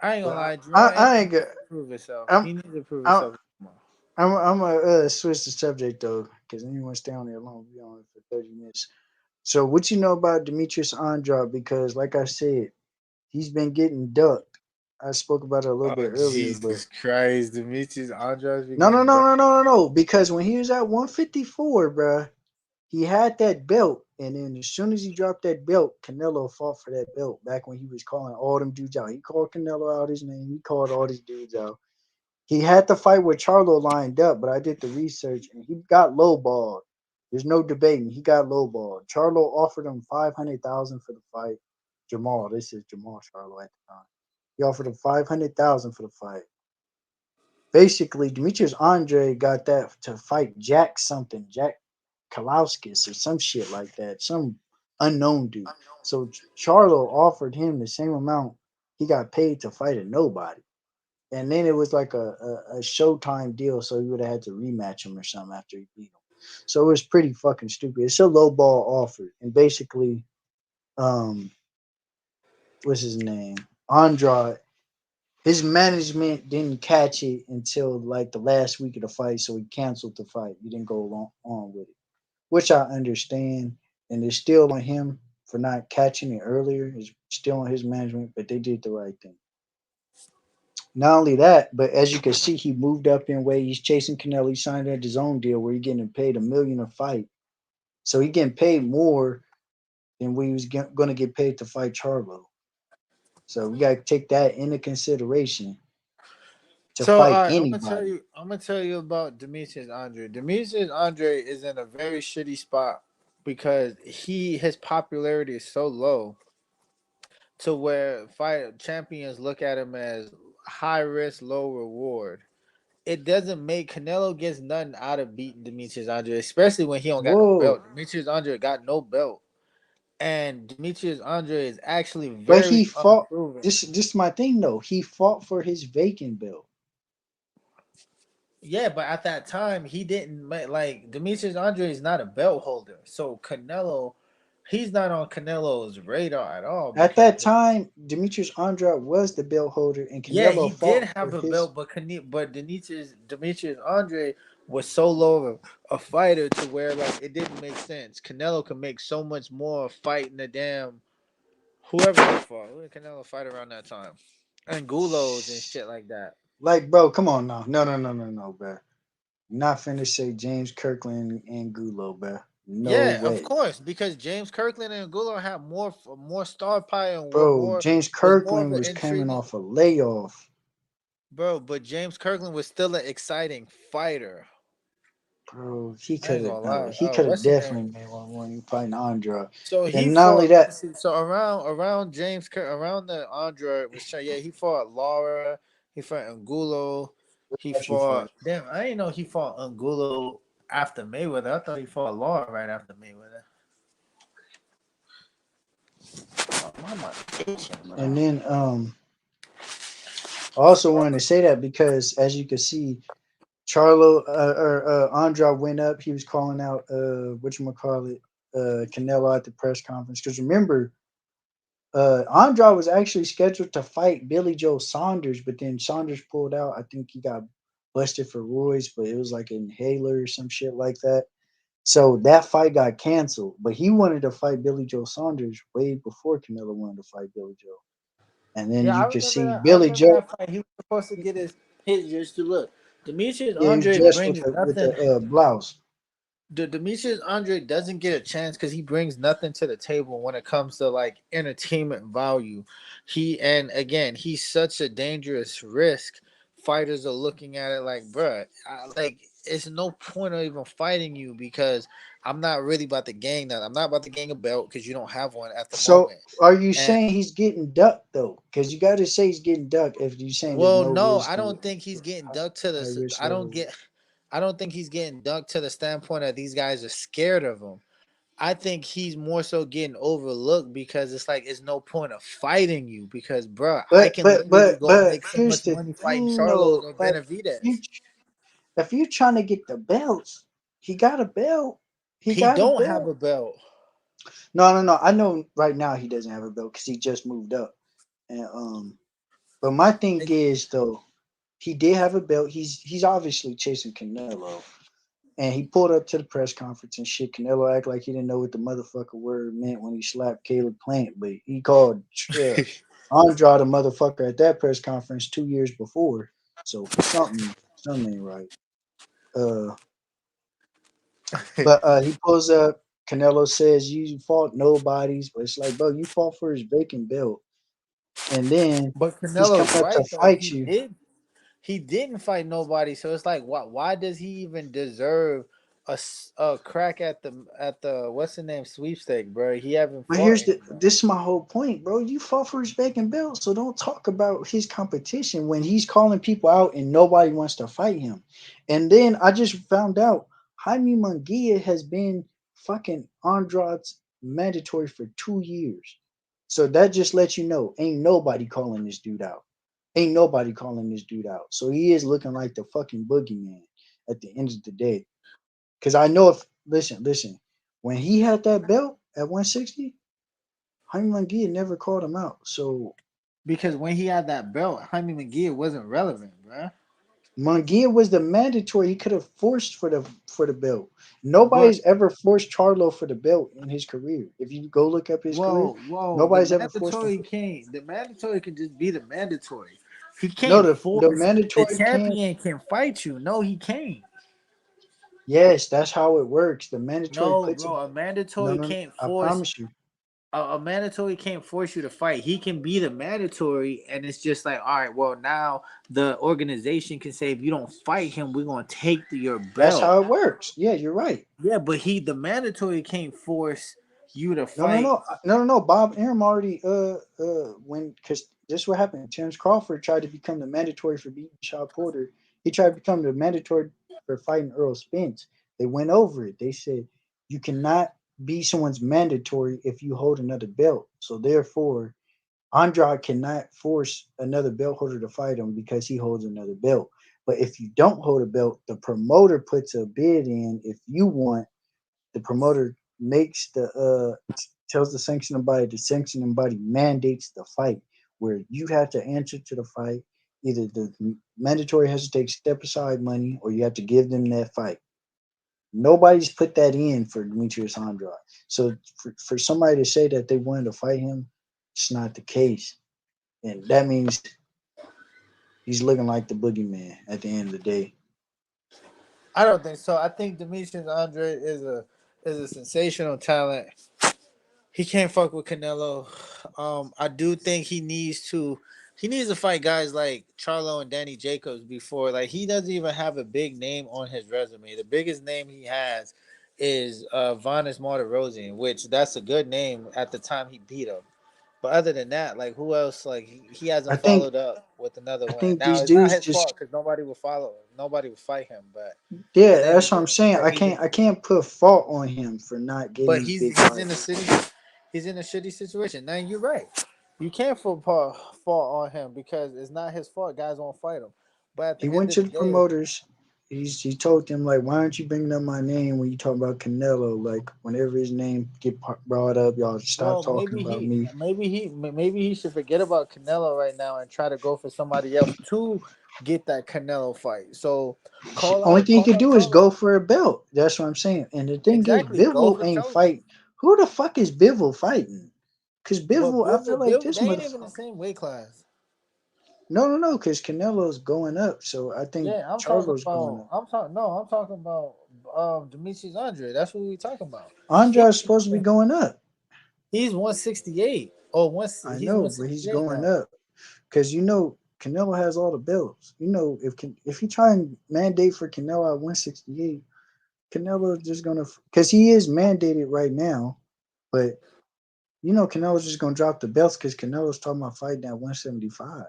I ain't gonna lie, Draw I Ennis ain't got. needs to prove himself. I'm. He needs to prove I'm. himself more. I'm gonna switch the subject though, because anyone stay on there long, be on it for 30 minutes. So, what you know about Demetrius Andrade? Because, like I said, he's been getting ducked. I spoke about it a little Oh bit earlier, but Jesus Christ, Demetrius Andrade no, no, begin. no, no, no, no, no. Because when he was at 154, bruh, he had that belt, and then as soon as he dropped that belt, Canelo fought for that belt. Back when he was calling all them dudes out, he called Canelo out his name. He called all these dudes out. He had to fight with Charlo lined up, but I did the research and he got lowballed. There's no debating. He got lowballed. Charlo offered him 500,000 for the fight. Jamal, this is Jamal Charlo at the time. He offered him 500,000 for the fight. Basically, Demetrius Andre got that to fight Jack something, Jack Kalauskis or some shit like that, some unknown dude. So Charlo offered him the same amount he got paid to fight a nobody. And then it was like a Showtime deal, so he would have had to rematch him or something after he beat him. So it was pretty fucking stupid. It's a low ball offer, and basically, um, what's his name? Andrade. His management didn't catch it until like the last week of the fight, so he canceled the fight. He didn't go on with it, which I understand, and it's still on him for not catching it earlier. It's still on his management, but they did the right thing. Not only that, but as you can see, he moved up in weight. He's chasing Canelo. He signed at his own deal where he's getting paid $1 million a fight. So he getting paid more than we was going to get paid to fight Charlo. So we got to take that into consideration to So, fight all right, anybody. I'm gonna tell you about Demetrius Andre. Demetrius Andre is in a very shitty spot because his popularity is so low to where fight champions look at him as high risk, low reward. It doesn't make Canelo gets nothing out of beating Demetrius Andre, especially when he don't got no Whoa! belt. Demetrius Andre got no belt, and Demetrius Andre is actually But he very fought. unproven. This is my thing though. He fought for his vacant belt. Yeah, but at that time he didn't like Demetrius Andre is not a belt holder, so Canelo, he's not on Canelo's radar at all At because that time, Demetrius Andrade was the belt holder, and yeah, Canelo he did fought for have a his. belt, but Demetrius Andre was so low of a fighter to where like it didn't make sense. Canelo could make so much more fighting the damn whoever he fought. Who did Canelo fight around that time? And Gulos and shit like that. Like, bro, come on now. No, no, no, no, no, bro. Not finna say James Kirkland and Gulo, bro. No Yeah, of way, course, because James Kirkland and Gulo had more star power and were bro. more James was more of Kirkland an was coming intriguing off a layoff, bro. But James Kirkland was still an exciting fighter. bro. He I could ain't have gonna no. lie. He could have What's his name? definitely made one when he fighting Andra. So he And not only fought. Let me that, see. So around around the Andre was yeah, he fought Laura. He fought Angulo. He got you fought. first. Damn, I didn't know he fought Angulo after Mayweather. I thought he fought Laura right after Mayweather. Oh, my itching, bro. And then I also wanted to say that because as you can see, Charlo or Andra went up. He was calling out what you call it, Canelo at the press conference. Because remember, Andrade was actually scheduled to fight Billy Joe Saunders, but then Saunders pulled out. I think he got busted for roids, but it was like an inhaler or some shit like that. So that fight got canceled. But he wanted to fight Billy Joe Saunders way before Canelo wanted to fight Billy Joe. And then Yeah, I you could remember see that. I Billy remember Joe. that fight. He was supposed to get his just to look. Demetrius Yeah, he was Andre dressed with brings the nothing. blouse. Demetrius Andre doesn't get a chance because he brings nothing to the table when it comes to like entertainment value. He and again, he's such a dangerous risk. Fighters are looking at it like, bruh, like it's no point of even fighting you because I'm not really about to gang that. I'm not about to gang a belt because you don't have one at the So moment. are you And saying he's getting ducked though? Because you got to say he's getting ducked if you're saying there's well, no no, risk I or don't think he's getting high, ducked to high the. risk level. I don't think he's getting ducked to the standpoint that these guys are scared of him. I think he's more so getting overlooked because it's like it's no point of fighting you because bro, I But can but literally but go but make so here's much the money fighting thing Charlos though. or Like Benavidez. if you're trying to get the belts, he got a belt. He He got a don't have belt. a belt. No. I know right now he doesn't have a belt because he just moved up. And but my thing is though, he did have a belt. He's obviously chasing Canelo. And he pulled up to the press conference and shit. Canelo act like he didn't know what the motherfucker word meant when he slapped Caleb Plant, but he called Andrade a motherfucker at that press conference 2 years before. So something ain't right. Uh, but he pulls up. Canelo says you fought nobodies, but it's like, bro, you fought for his vacant belt, and then But he's Canelo's coming up to right though. fight you. He didn't fight nobody. So it's like why does he even deserve a crack at the what's the name sweepstake, bro? He haven't But fought here's the anyone. this is my whole point, bro. You fought for his vacant belt, so don't talk about his competition when he's calling people out and nobody wants to fight him. And then I just found out Jaime Munguia has been fucking Andrade's mandatory for 2 years. So that just lets you know ain't nobody calling this dude out. Ain't nobody calling this dude out. So he is looking like the fucking boogeyman at the end of the day. Cause I know if listen, when he had that belt at 160, Jaime Munguia never called him out. So Because when he had that belt, Jaime McGee wasn't relevant, bro. Munguia was the mandatory. He could have forced for the belt. But Nobody's ever forced Charlo for the belt in his career. If you go look up his career, whoa, nobody's ever forced him. the mandatory can just be the mandatory. He No, can't the force the mandatory can't. champion can fight you. No, he can't. Yes, that's how it works. The mandatory No, puts it. bro, No, no, I promise you. a mandatory can't force you to fight. He can be the mandatory, and it's just like, all right, well, now the organization can say if you don't fight him, we're gonna take your That's belt. how it works. Yeah, you're right. Yeah, but the mandatory can't force you to No, no, fight. no, no. Bob Arum already when because this is what happened. Terrence Crawford tried to become the mandatory for beating Shaw Porter. He tried to become the mandatory for fighting Earl Spence. They went over it. They said you cannot be someone's mandatory if you hold another belt. So therefore, Andrade cannot force another belt holder to fight him because he holds another belt. But if you don't hold a belt, the promoter puts a bid in. If you want, the promoter makes tells the sanctioning body, the sanctioning body mandates the fight where you have to answer to the fight. Either the mandatory has to take step aside money or you have to give them that fight. Nobody's put that in for Demetrius Andrade. So for somebody to say that they wanted to fight him, it's not the case. And that means he's looking like the boogeyman at the end of the day. I don't think so. I think Demetrius Andre is a sensational talent. He can't fuck with Canelo. I do think he needs to fight guys like Charlo and Danny Jacobs before. Like he doesn't even have a big name on his resume. The biggest name he has is Vanes Martirosyan, which that's a good name at the time he beat him. But other than that, like who else? Like he I hasn't think followed up with another I win. think Now these it's not dudes his just fault because nobody will follow him. Nobody will fight him. But at yeah, the end of that's the what day, I'm saying. bro, I can't put fault on him for not getting but these big he's in a fights. city. He's in a shitty situation. Now you're right. You can't fault on him because it's not his fault. Guys won't fight him. But at He the end went of to the the day, promoters. He told them like, why aren't you bringing up my name when you talk about Canelo? Like whenever his name get brought up, y'all stop well, talking about me. maybe he should forget about Canelo right now and try to go for somebody else too get that Canelo fight. So call Only out, thing you call could out do is Charlo. go for a belt. That's what I'm saying. And the thing is, Exactly, go Bivol for ain't Charlo. fight. Who the fuck is Bivol fighting? Because But Bivol, I feel like Bivol, this they ain't even the motherfucker. same weight class. No. Because Canelo's going up, so I think Yeah, I'm talking Charlo's going about. up. I'm talking. No, I'm talking about Demetrius Andre. That's what we talking about. He, Andrade's supposed to be going up. he's 168. Oh, I he's know, but he's 168 going now. up because Canelo has all the belts. If he try and mandate for Canelo at 168, Canelo's just gonna because he is mandated right now, but Canelo's just gonna drop the belts because Canelo's talking about fighting at 175.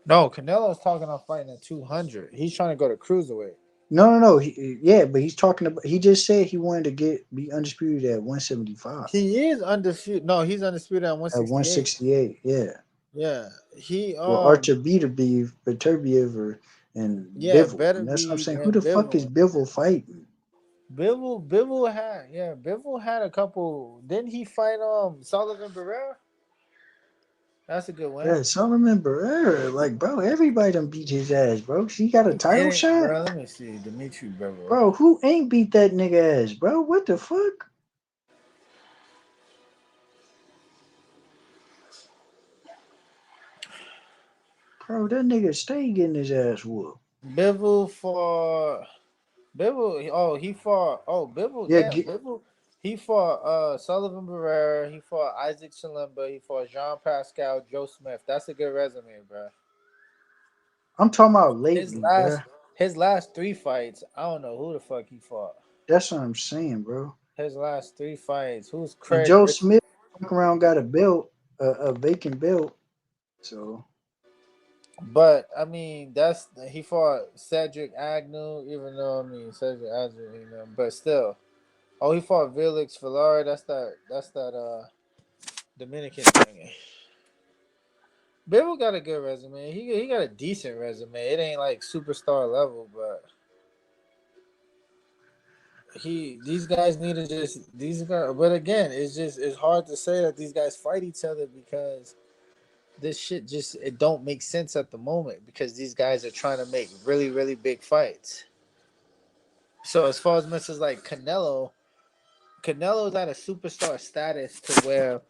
No, Canelo's talking about fighting at 200. He's trying to go to cruiserweight. No. Yeah, but he's talking about. He just said he wanted to be undisputed at 175, He is undisputed. No, he's undisputed at at 168. 168. Yeah, Yeah, he well, Archer Beterbiev and yeah, Bivol, better and that's what I'm be saying. Who and the fuck is Bivol. Bivol fighting? Bivol had a couple. Didn't he fight Sullivan Barrera? That's a good win. Yeah, Solomon Barrera, like, bro, everybody done beat his ass, bro. He got a He title didn't, shot, bro. Let me see, Dimitri Bivol. bro. Who ain't beat that nigga ass, bro? What the fuck, bro? That nigga stay getting his ass whooped. Bivol for Bivol. Oh, he fought. Oh, Bivol. Yeah, Damn, Bivol. He fought Sullivan Barrera. He fought Isaac Chalimba. He fought Jean Pascal, Joe Smith. That's a good resume, bro. I'm talking about His lately, bro. last his last three fights, I don't know who the fuck he fought. That's what I'm saying, bro. His last three fights. Who's And Craig Joe Richard? Smith fuck around got a belt, a vacant belt. So But I mean, that's he fought Cedric Agnew, even though I mean Cedric Agnew, but still. Oh, he fought Felix Villar. That's that Dominican thing. Bivol got a good resume. He got a decent resume. It ain't like superstar level, but these guys need to just these guys. But again, it's hard to say that these guys fight each other because this shit just it don't make sense at the moment because these guys are trying to make really big fights. So as far as much as like Canelo's at a superstar status to where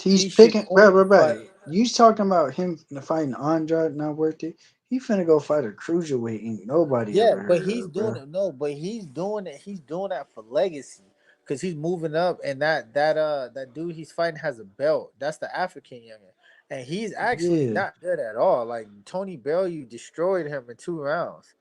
he's he should picking, bro, only bro, fight. bro. You talking about him fighting Andrade not worth it? He finna go fight a cruiserweight. Ain't nobody Yeah, ever but heard he's of, doing bro. it. No, but he's doing it. He's doing that for legacy because he's moving up, and that dude he's fighting has a belt. That's the African youngin, and he's actually Yeah, not good at all. Like Tony Bellew destroyed him in 2 rounds.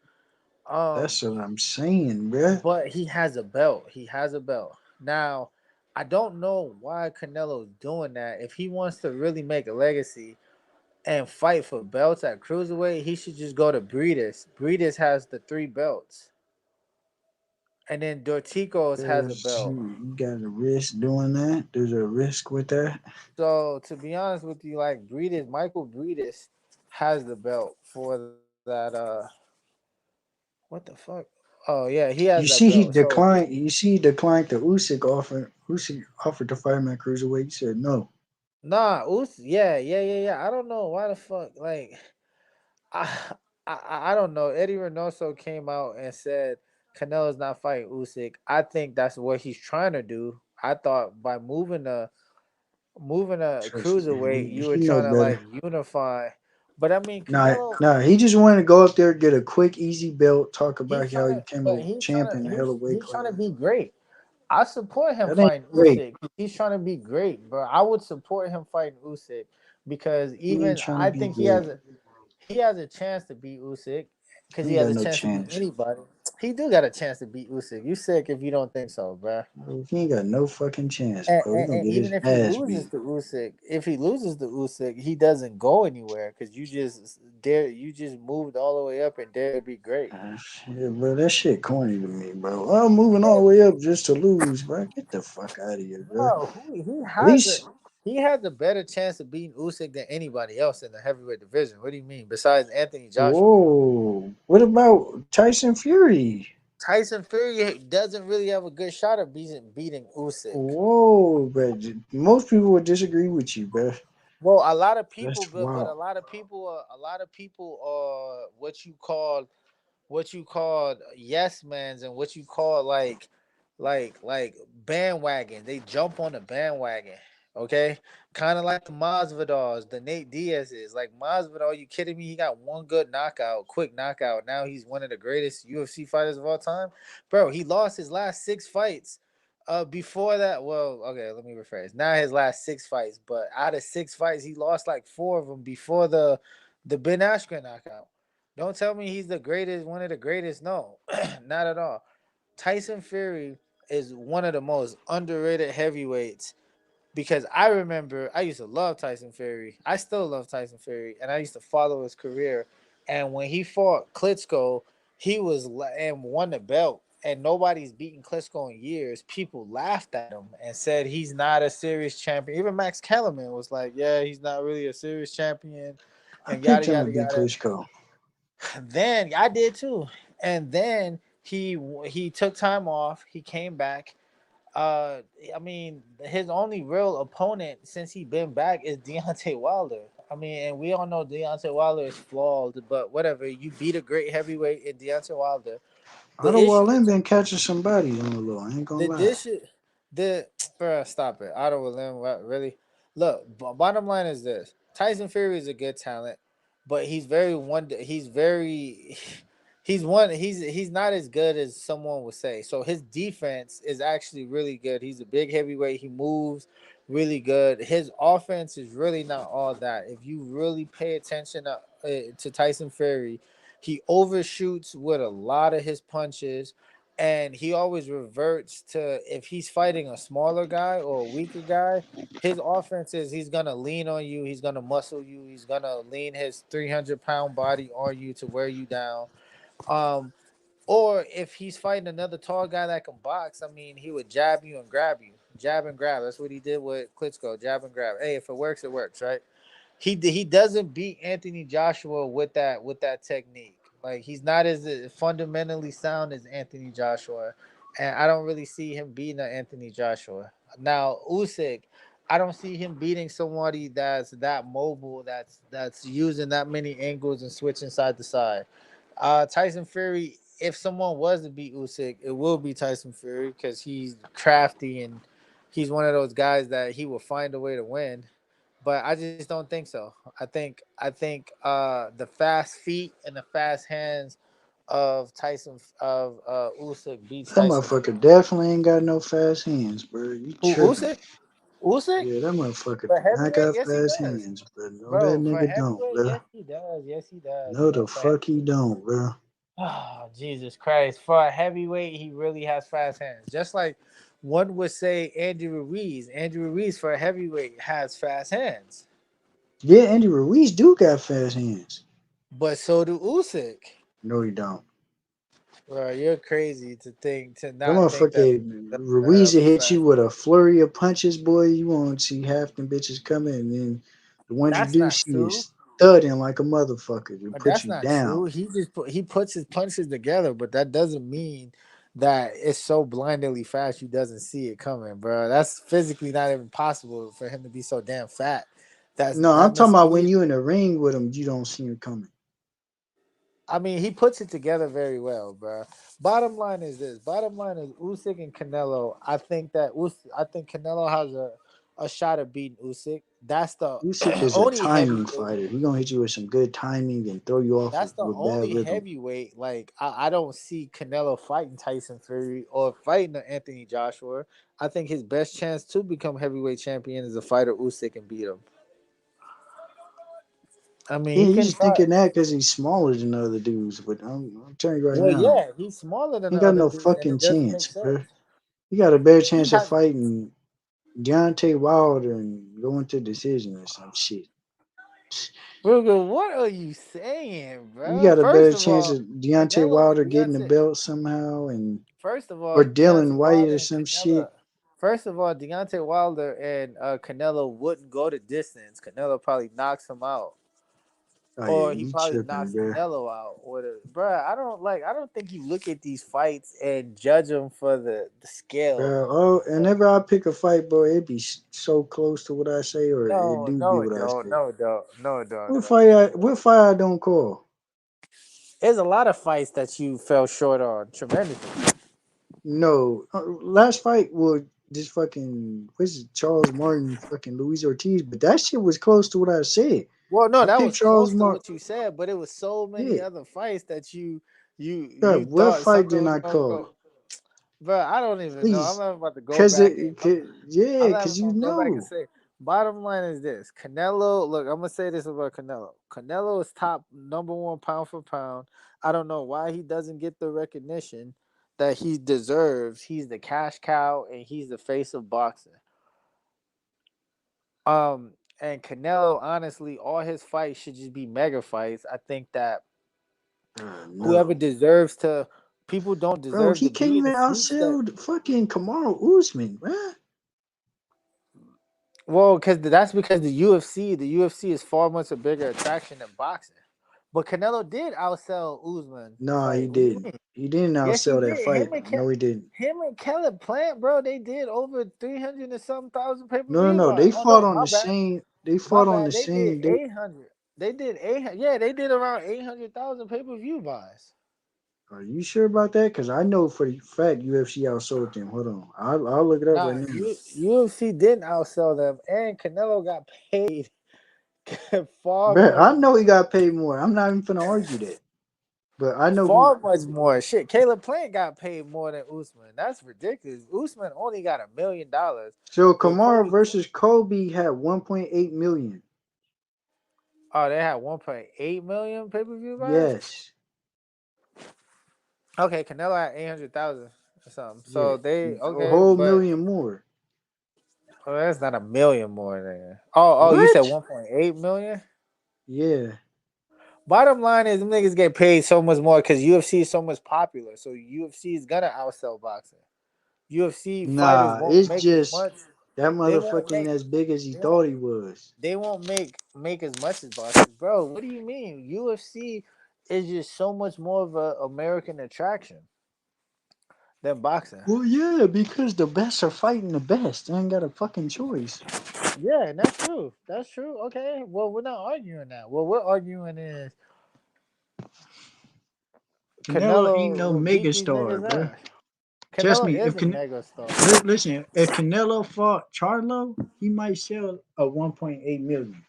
Um, that's what I'm saying, bro. but he has a belt. He has a belt. Now, I don't know why Canelo's doing that. If he wants to really make a legacy and fight for belts at cruiserweight, he should just go to Breedis. Breedis has the three belts. And then Dorticos has a There's belt. you got a risk doing that. There's a risk with that. So to be honest with you, like Michael Breedis has the belt for that. What the fuck? Oh yeah, he has You that see, he belt. So declined. You see, he declined the Usyk offer. Usyk offered to fight him at cruiserweight. He said no. nah, yeah. I don't know why the fuck. Like I, I don't know. Eddie Reynoso came out and said Canelo's not fighting Usyk. I think that's what he's trying to do. I thought by moving a Trust cruiserweight, me, you were he know trying to like better. unify. But I mean, Nah, Canelo, nah. He just wanted to go up there, get a quick, easy belt, talk about he's how trying he to, became but a champ in a hella weight he's trying to class. be great. I support him That ain't fighting great. Usyk. He's trying to be great, bro. I would support him fighting Usyk because He ain't even trying to I be think great. he has a chance to beat Usyk because He he ain't has got a no chance to beat chance. anybody. He do got a chance to beat Usyk. You sick if you don't think so, bro. He ain't got no fucking chance, bro. He gonna And get his even if he ass loses beat. to Usyk, he doesn't go anywhere because you just moved all the way up and dare to be great. Yeah, bro, that shit corny to me, bro. I'm moving all the way up just to lose, bro. Get the fuck out of here, bro. No, At least, he has a better chance of beating Usyk than anybody else in the heavyweight division. What do you mean? Besides Anthony Joshua, whoa. What about Tyson Fury? Tyson Fury doesn't really have a good shot of beating Usyk. Whoa, bro. Most people would disagree with you, bro. Well, a lot of people, That's but wild. a lot of people are what you call yes mans and what you call like bandwagon. They jump on the bandwagon. Okay, kind of like the Masvidals, the Nate Diaz's. Like Masvidal, you kidding me? He got one good knockout, quick knockout. Now he's one of the greatest UFC fighters of all time, bro. He lost his last six fights. Before that, well, okay, let me rephrase. Not his last six fights, but out of six fights, he lost like four of them before the Ben Askren knockout. Don't tell me he's the greatest, one of the greatest. No, not at all. Tyson Fury is one of the most underrated heavyweights because I remember I used to love Tyson Fury. I still love Tyson Fury, and I used to follow his career. And when he fought Klitschko, and won the belt. And nobody's beaten Klitschko in years. People laughed at him and said he's not a serious champion. Even Max Kellerman was like, "Yeah, he's not really a serious champion," I and yada picked him to yada beat yada. Klitschko. Then I did too. And then he took time off. He came back. Uh, I mean, his only real opponent since he been back is Deontay Wilder. I mean, and we all know Deontay Wilder is flawed, but whatever. You beat a great heavyweight in Deontay Wilder. The Otto issue Wallin is been catching somebody on the low. I ain't gonna the lie. dish the bruh, stop it. I don't really. Look, bottom line is this: Tyson Fury is a good talent, but he's very he's not as good as someone would say. So his defense is actually really good. He's a big heavyweight. He moves really good. His offense is really not all that. If you really pay attention to Tyson Fury, he overshoots with a lot of his punches, and he always reverts to if he's fighting a smaller guy or a weaker guy. His offense is he's gonna lean on you, he's gonna muscle you, he's gonna lean his 300-pound body on you to wear you down. Um, or if he's fighting another tall guy that can box, I mean, he would jab you and grab you, jab and grab. That's what he did with Klitschko, jab and grab. Hey, if it works, it works, right? He doesn't beat Anthony Joshua with that technique. Like he's not as fundamentally sound as Anthony Joshua, and I don't really see him beating Anthony Joshua. Now Usyk, I don't see him beating somebody that's that mobile, that's using that many angles and switching side to side. Tyson Fury, if someone was to beat Usyk, it will be Tyson Fury because he's crafty and he's one of those guys that he will find a way to win, but I just don't think so. I think the fast feet and the fast hands of Usyk beats That Tyson Fury. motherfucker definitely ain't got no fast hands, bro. You Who tripping. Usyk? Usyk Yeah, that motherfucker for do not heavyweight? got Yes, he fast does, hands, bro. No, that bro. For nigga don't, heavyweight, bro. yes, he does. Yes, he does, No, the bro. For fuck he don't, bro. oh, Jesus Christ. For a heavyweight, he really has fast hands. Just like one would say Andrew Ruiz. Andrew Ruiz for a heavyweight has fast hands. Yeah, Andy Ruiz do got fast hands. But so do Usyk. No, he don't. Bro, you're crazy to That not think that motherfucker doesn't Ruiz have will hit you fast. with a flurry of punches, boy. You won't see half them bitches coming, and then the ones you That's do not see true. is thudding like a motherfucker to But put that's you not down. true. He puts his punches together, but that doesn't mean that it's so blindingly fast you doesn't see it coming, bro. That's physically not even possible for him to be so damn fat. That's No, I'm not talking about when necessarily. you in the ring with him, you don't see him coming. I mean, he puts it together very well, bro. Bottom line is this. Bottom line is Usyk and Canelo. I think Canelo has a shot at beating Usyk. That's the Usyk is a only timing heavyweight. fighter. He gonna hit you with some good timing and throw you off That's the with bad only rhythm. heavyweight. Like I don't see Canelo fighting Tyson Fury or fighting Anthony Joshua. I think his best chance to become heavyweight champion is a fighter Usyk and beat him. I mean, Yeah, he you can just try. thinking that because he's smaller than other dudes, but I'm telling you right Well, now, yeah, he's smaller than he ain't the got other no dudes, and fucking it doesn't chance, make bro. sense. You got a better He chance of has. fighting Deontay Wilder and going to decision or some shit. Ruger, what are you saying, You bro? got a better chance of Deontay Canelo Wilder getting the Deontay. belt somehow, and First of or all, Dylan Deontay White Wilder or and some Canelo. shit. First of all, Deontay Wilder and Canelo wouldn't go to distance. Canelo probably knocks him out. Oh yeah, or he you probably tripping, knocks bro. Canelo out. Bruh, I don't think you look at these fights and judge them for the scale. Bro, oh, whenever I pick a fight, bro, it be so close to what I say, or it No, do be no, it what I don't. say. No, it don't. No, it don't. What fight I don't call? There's a lot of fights that you fell short on tremendously. No, last fight was this fucking what's it, Charles Martin, fucking Luis Ortiz, but that shit was close to what I said. Well, no, I that picked was Charles close to Martin. what you said, but it was so many Yeah, other fights that bro, you what thought fight something didn't was I gonna call? go. Bro, I don't even know. I'm Please, not about to go cause back and it, cause, I'm yeah, not cause even you gonna go back and know, say. Bottom line is this: Canelo. Look, I'm gonna say this about Canelo. Canelo is top number one pound for pound. I don't know why he doesn't get the recognition that he deserves. He's the cash cow and he's the face of boxing. And Canelo, honestly, all his fights should just be mega fights. I think that whoever no, deserves to, people don't bro, deserve he to can't be in even the seats that. outsell the fucking Kamaru Usman, man. Well, that's because the UFC is far much a bigger attraction than boxing. But Canelo did outsell Usman. No, he Like, what do you didn't. mean? He didn't Yes, he outsell that did. fight. No, he didn't. Him and Caleb Plant, bro, they did over 300 and some thousand pay per No, no, view no. buys. They Oh fought no, on my the bad, same. They my fought on the bad. They did same. 800. They did 800. Yeah, they did around 800,000 pay per view buys. Are you sure about that? Because I know for the fact UFC outsold them. Hold on, I'll look it up right Nah, now. UFC didn't outsell them, and Canelo got paid far But much I know he got paid more. I'm not even gonna argue that. But I know far much more. Shit, Caleb Plant got paid more than Usman. That's ridiculous. Usman only got $1 million. so. With Kamara Kobe, versus Kobe had 1.8 million. oh, they had 1.8 million pay per view buys. Yes, Okay, Canelo had 800,000 or something. yeah, So they a okay, whole but million more. that's not a million more than. Oh, you said What? 1.8 million. Yeah. Bottom line is, them niggas get paid so much more because UFC is so much popular. So UFC is gonna outsell boxing. UFC fighters Nah, won't it's make as just much. that They won't motherfucker ain't make. as big as he They won't. thought he was. They won't make as much as boxing, bro. What do you mean? UFC is just so much more of a American attraction than boxing. Well, yeah, because the best are fighting the best. They ain't got a fucking choice. Yeah, and that's true. That's true. Okay. Well, we're not arguing that. What we're arguing is Canelo ain't no Canelo will beat these megastar, niggas' bro. ass. Trust Canelo me, is a mega star. listen, if Canelo fought Charlo, he might sell a 1.8 million.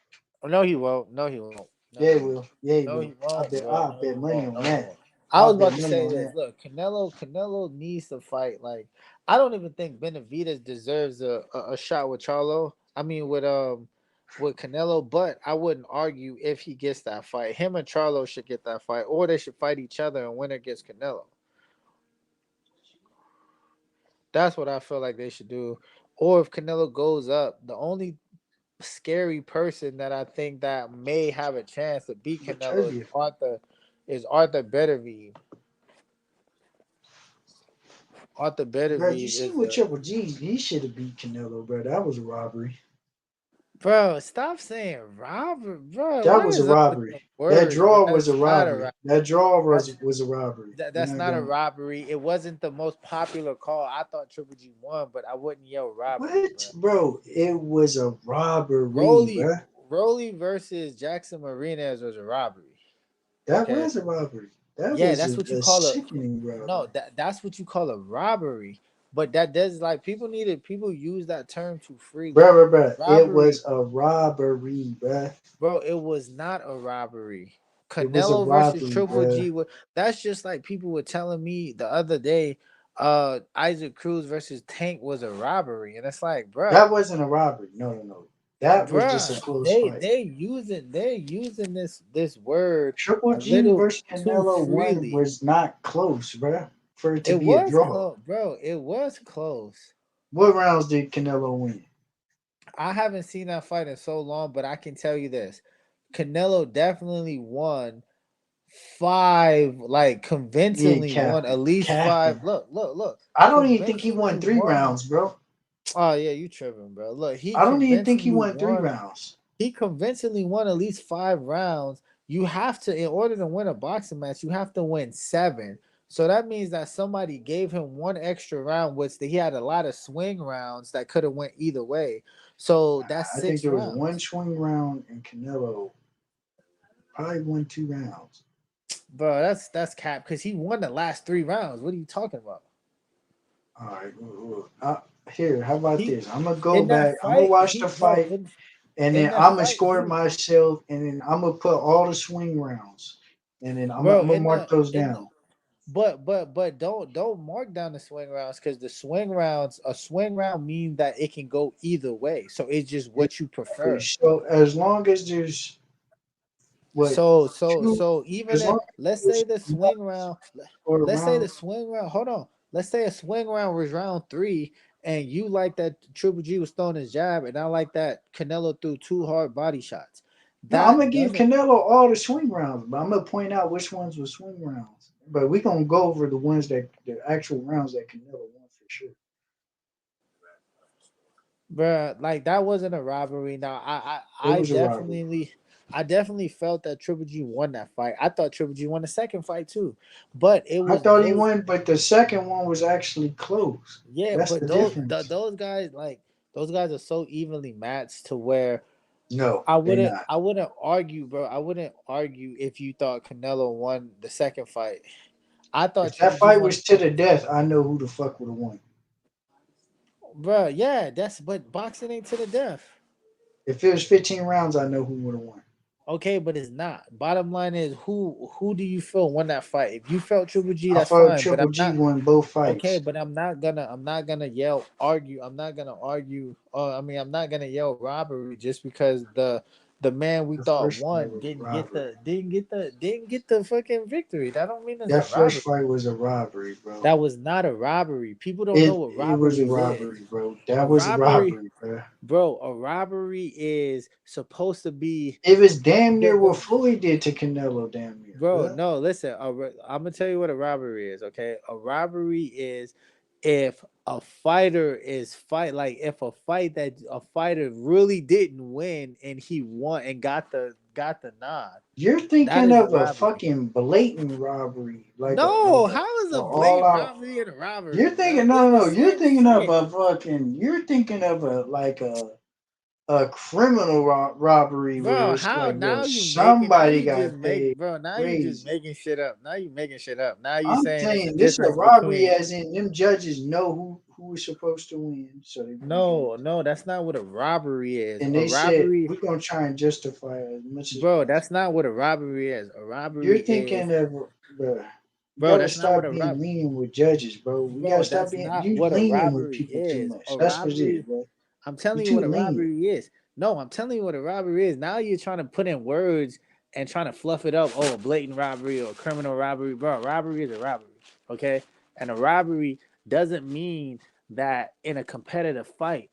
No, he won't. No, he won't. No, Yeah, he he won't. will. Yeah, he No, will. he won't, bro. I No, he bet money won't. on No, he that. won't. I I was bet about to money say on this. that. Look, Canelo needs to fight. Like, I don't even think Benavidez deserves a shot with Charlo. I mean, with Canelo, but I wouldn't argue if he gets that fight. Him and Charlo should get that fight, or they should fight each other and winner gets Canelo. That's what I feel like they should do. Or if Canelo goes up, the only scary person that I think that may have a chance to beat Canelo Beterbiev. is Arthur Beterbiev. Arthur Bro, you Beterbiev see is what a Triple G? He should have beat Canelo, bro. That was a robbery. bro. Stop saying Robert, bro. That What was a is up with robbery. the That words, bro? draw was a That's not a robbery. robbery. That draw That's was a robbery. We're that's not not a going. robbery. It wasn't the most popular call. I thought Triple G won, but I wouldn't yell robbery, bro. What, bro? It was a robbery, Rolly bro. Rolly versus Jackson Marinez was a robbery. That Okay. was a robbery. That Yeah, was that's what you a call a sickening no, robbery. that's what you call a robbery. But that does like people use that term too freely. Bro. It Robbery, was a robbery, bro. bro, it was not a robbery. It was a Canelo versus robbery, Triple bro. G. That's just like people were telling me the other day. Isaac Cruz versus Tank was a robbery, and it's like, bruh, That wasn't a robbery. No. That was just a bruh, close fight. they're using this word Triple a G little versus too Canelo one freely. was not close, bro. For it to It be a was draw. close, bro. It was close. What rounds did Canelo win? I haven't seen that fight in so long, but I can tell you this: Canelo definitely won five, like Yeah, convincingly won Captain. at least five. Captain. Look, I don't even think he convincingly won three won. rounds, bro. Oh yeah, you tripping, bro. Look, he I don't even think he convincingly won three won. rounds. He convincingly won at least 5 rounds you have to, in order to win a boxing match, you have to win 7. So that means that somebody gave him one extra round, which he had a lot of swing rounds that could have went either way. So that's I think 6 there was one rounds. swing round, and Canelo probably won 2 rounds. Bro, that's cap because he won the last 3 rounds. What are you talking about? All right, here, how about He this? I'm gonna go in that back. I'm gonna fight, watch the he bro, fight, and in then that I'm gonna fight, score it myself, and then I'm gonna put all the swing rounds, and then I'm gonna in mark the those in the down. but don't mark down the swing rounds because the swing rounds, a swing round means that it can go either way. So it's just what you Exactly. prefer. So as long as there's what two, So even as if long as there's enough for a let's say round, the swing round, hold on. Let's say a swing round was round 3, and you like that Triple G was throwing his jab, and I like that Canelo threw 2 hard body shots. no, I'm That gonna give doesn't, Canelo all the swing rounds, but I'm gonna point out which ones were swing rounds. But we gonna go over the ones that the actual rounds that Canelo won for sure. bruh, like that wasn't a robbery. Now It was a robbery. I definitely felt that Triple G won that fight. I thought Triple G won the second fight too, but it I was thought he those, won, but the second one was actually close. yeah, That's but the difference. those guys, like those guys are so evenly matched to where No, they not. I wouldn't argue, bro. I wouldn't argue if you thought Canelo won the second fight. I thought If that Triple G fight won the was to the second fight. death, I know who the fuck would have won. Bro, yeah, that's but boxing ain't to the death. If it was 15 rounds, I know who would have won. Okay, but it's not. Bottom line is who do you feel won that fight? If you felt Triple G, I that's thought fine. But Triple I'm G not won both okay, fights. but I'm not gonna yell argue. I'm not gonna argue. I mean, I'm not gonna yell robbery just because the man we The thought first fight won was a robbery. didn't get the fucking victory. That don't mean it's a That first robbery. fight was a robbery, bro. That was not a robbery. People don't know what It was a robbery is. robbery, bro. A That was a robbery, robbery, bro. bro. A robbery is supposed to be It was damn near what the Floyd did to Canelo, damn near, bro. bro. No, listen. I'm gonna tell you what a robbery is. Okay, a robbery is if a fighter is fight like if a fight that a fighter really didn't win and he won and got the nod. You're That thinking is a of a robbery. fucking blatant robbery, No, how is a a all blatant out. robbery and a You're robbery, bro? thinking It's the no. You're same thinking of shit. a fucking. You're thinking of a criminal robbery where Bro, it's how like, yo, now you making now somebody you got just make paid bro now you just crazy. making shit up. Now you making shit up. Now you I'm saying it's a saying this is a difference robbery, between as in them judges know who is supposed to win, so they're gonna give it. no, that's not what a robbery is. And A they said robbery, we're gonna try and justify it as much as bro, that's possible. not what a robbery is. A You're robbery is thinking of, bro. You bro, gotta that's not what stop a being rob lenient with judges, bro. We gotta bro, stop that's being not you what a lenient with robbery people too is. much. A That's what it is, robbery, bro. I'm telling You you what too a lenient. robbery is. No, I'm telling you what a robbery is. Now you're trying to put in words and trying to fluff it up. Oh, a blatant robbery or a criminal robbery. Bro, a robbery is a robbery. Okay? And a robbery doesn't mean that in a competitive fight,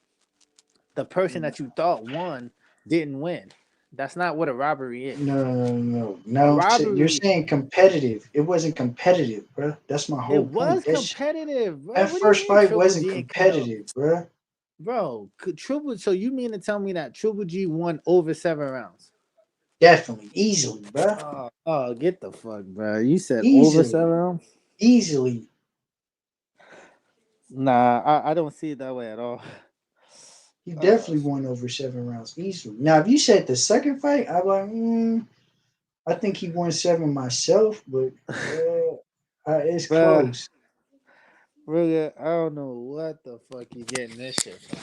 the person No, that you thought won didn't win. That's not what a robbery is. no. A No, you're robbery, saying competitive. It wasn't competitive, bro. That's my it whole point. was competitive, bro. That What do you first mean fight Triple wasn't G and Canelo? competitive, bro. Bro, Triple. So you mean to tell me that Triple G won over 7 rounds? Definitely, easily, bro. Get the fuck, bro. You said over Easily, 7 rounds? easily. Nah, I don't see it that way at all. He Uh, definitely won over 7 rounds easily. Now, if you said the second fight, I'm like, I think he won 7 myself, but it's bro, close. really, I don't know what the fuck you getting this shit from.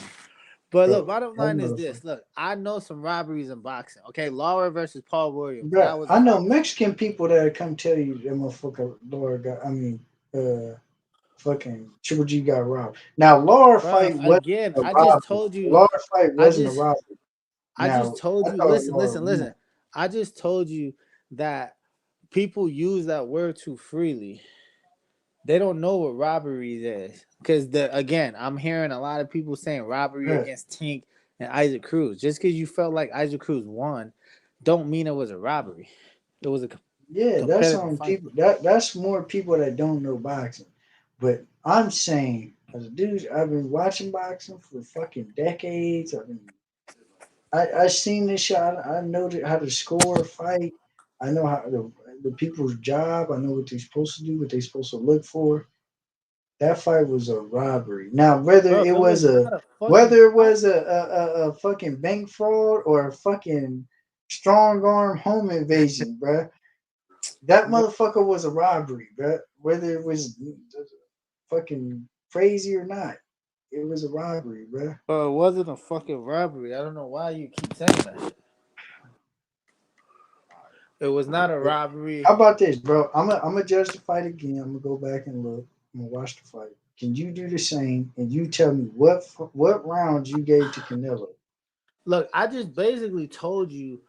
But look, Bro, bottom that line is motherfucker. this. Look, I know some robberies in boxing. Okay, Laura versus Paul Williams. Bro, That was a I know robbery. Mexican people that come tell you that motherfucker Laura got, fucking Triple G got robbed. Now, Laura Bro, fight wasn't again, a I just robbery. told The you. Laura fight I wasn't a just robbery. I just Now, told I you. thought Listen, Laura listen, won. listen. I just told you that people use that word too freely. They don't know what robberies is. Because the again, I'm hearing a lot of people saying robbery Bro, against Tink and Isaac Cruz. Just because you felt like Isaac Cruz won, don't mean it was a robbery. It was a yeah, that's competitive on fight. people. That's more people that don't know boxing. But I'm saying, as a dude, I've been watching boxing for fucking decades. I seen this shit. I know how to score a fight. I know how the people's job. I know what they're supposed to do, what they're supposed to look for. That fight was a robbery. Now, Bro, it was not a fucking whether it was robbery. a fucking bank fraud or a fucking strong arm home invasion, bruh, that Bro, motherfucker was a robbery, bruh. Whether it was fucking crazy or not, it was a robbery, bruh. it wasn't a fucking robbery. I don't know why you keep saying that shit. It was not a robbery. How about this, bro? I'm gonna judge the fight again. I'm gonna go back and look. I'm gonna watch the fight. Can you do the same and you tell me what rounds you gave to Canelo? Look, I just basically told you.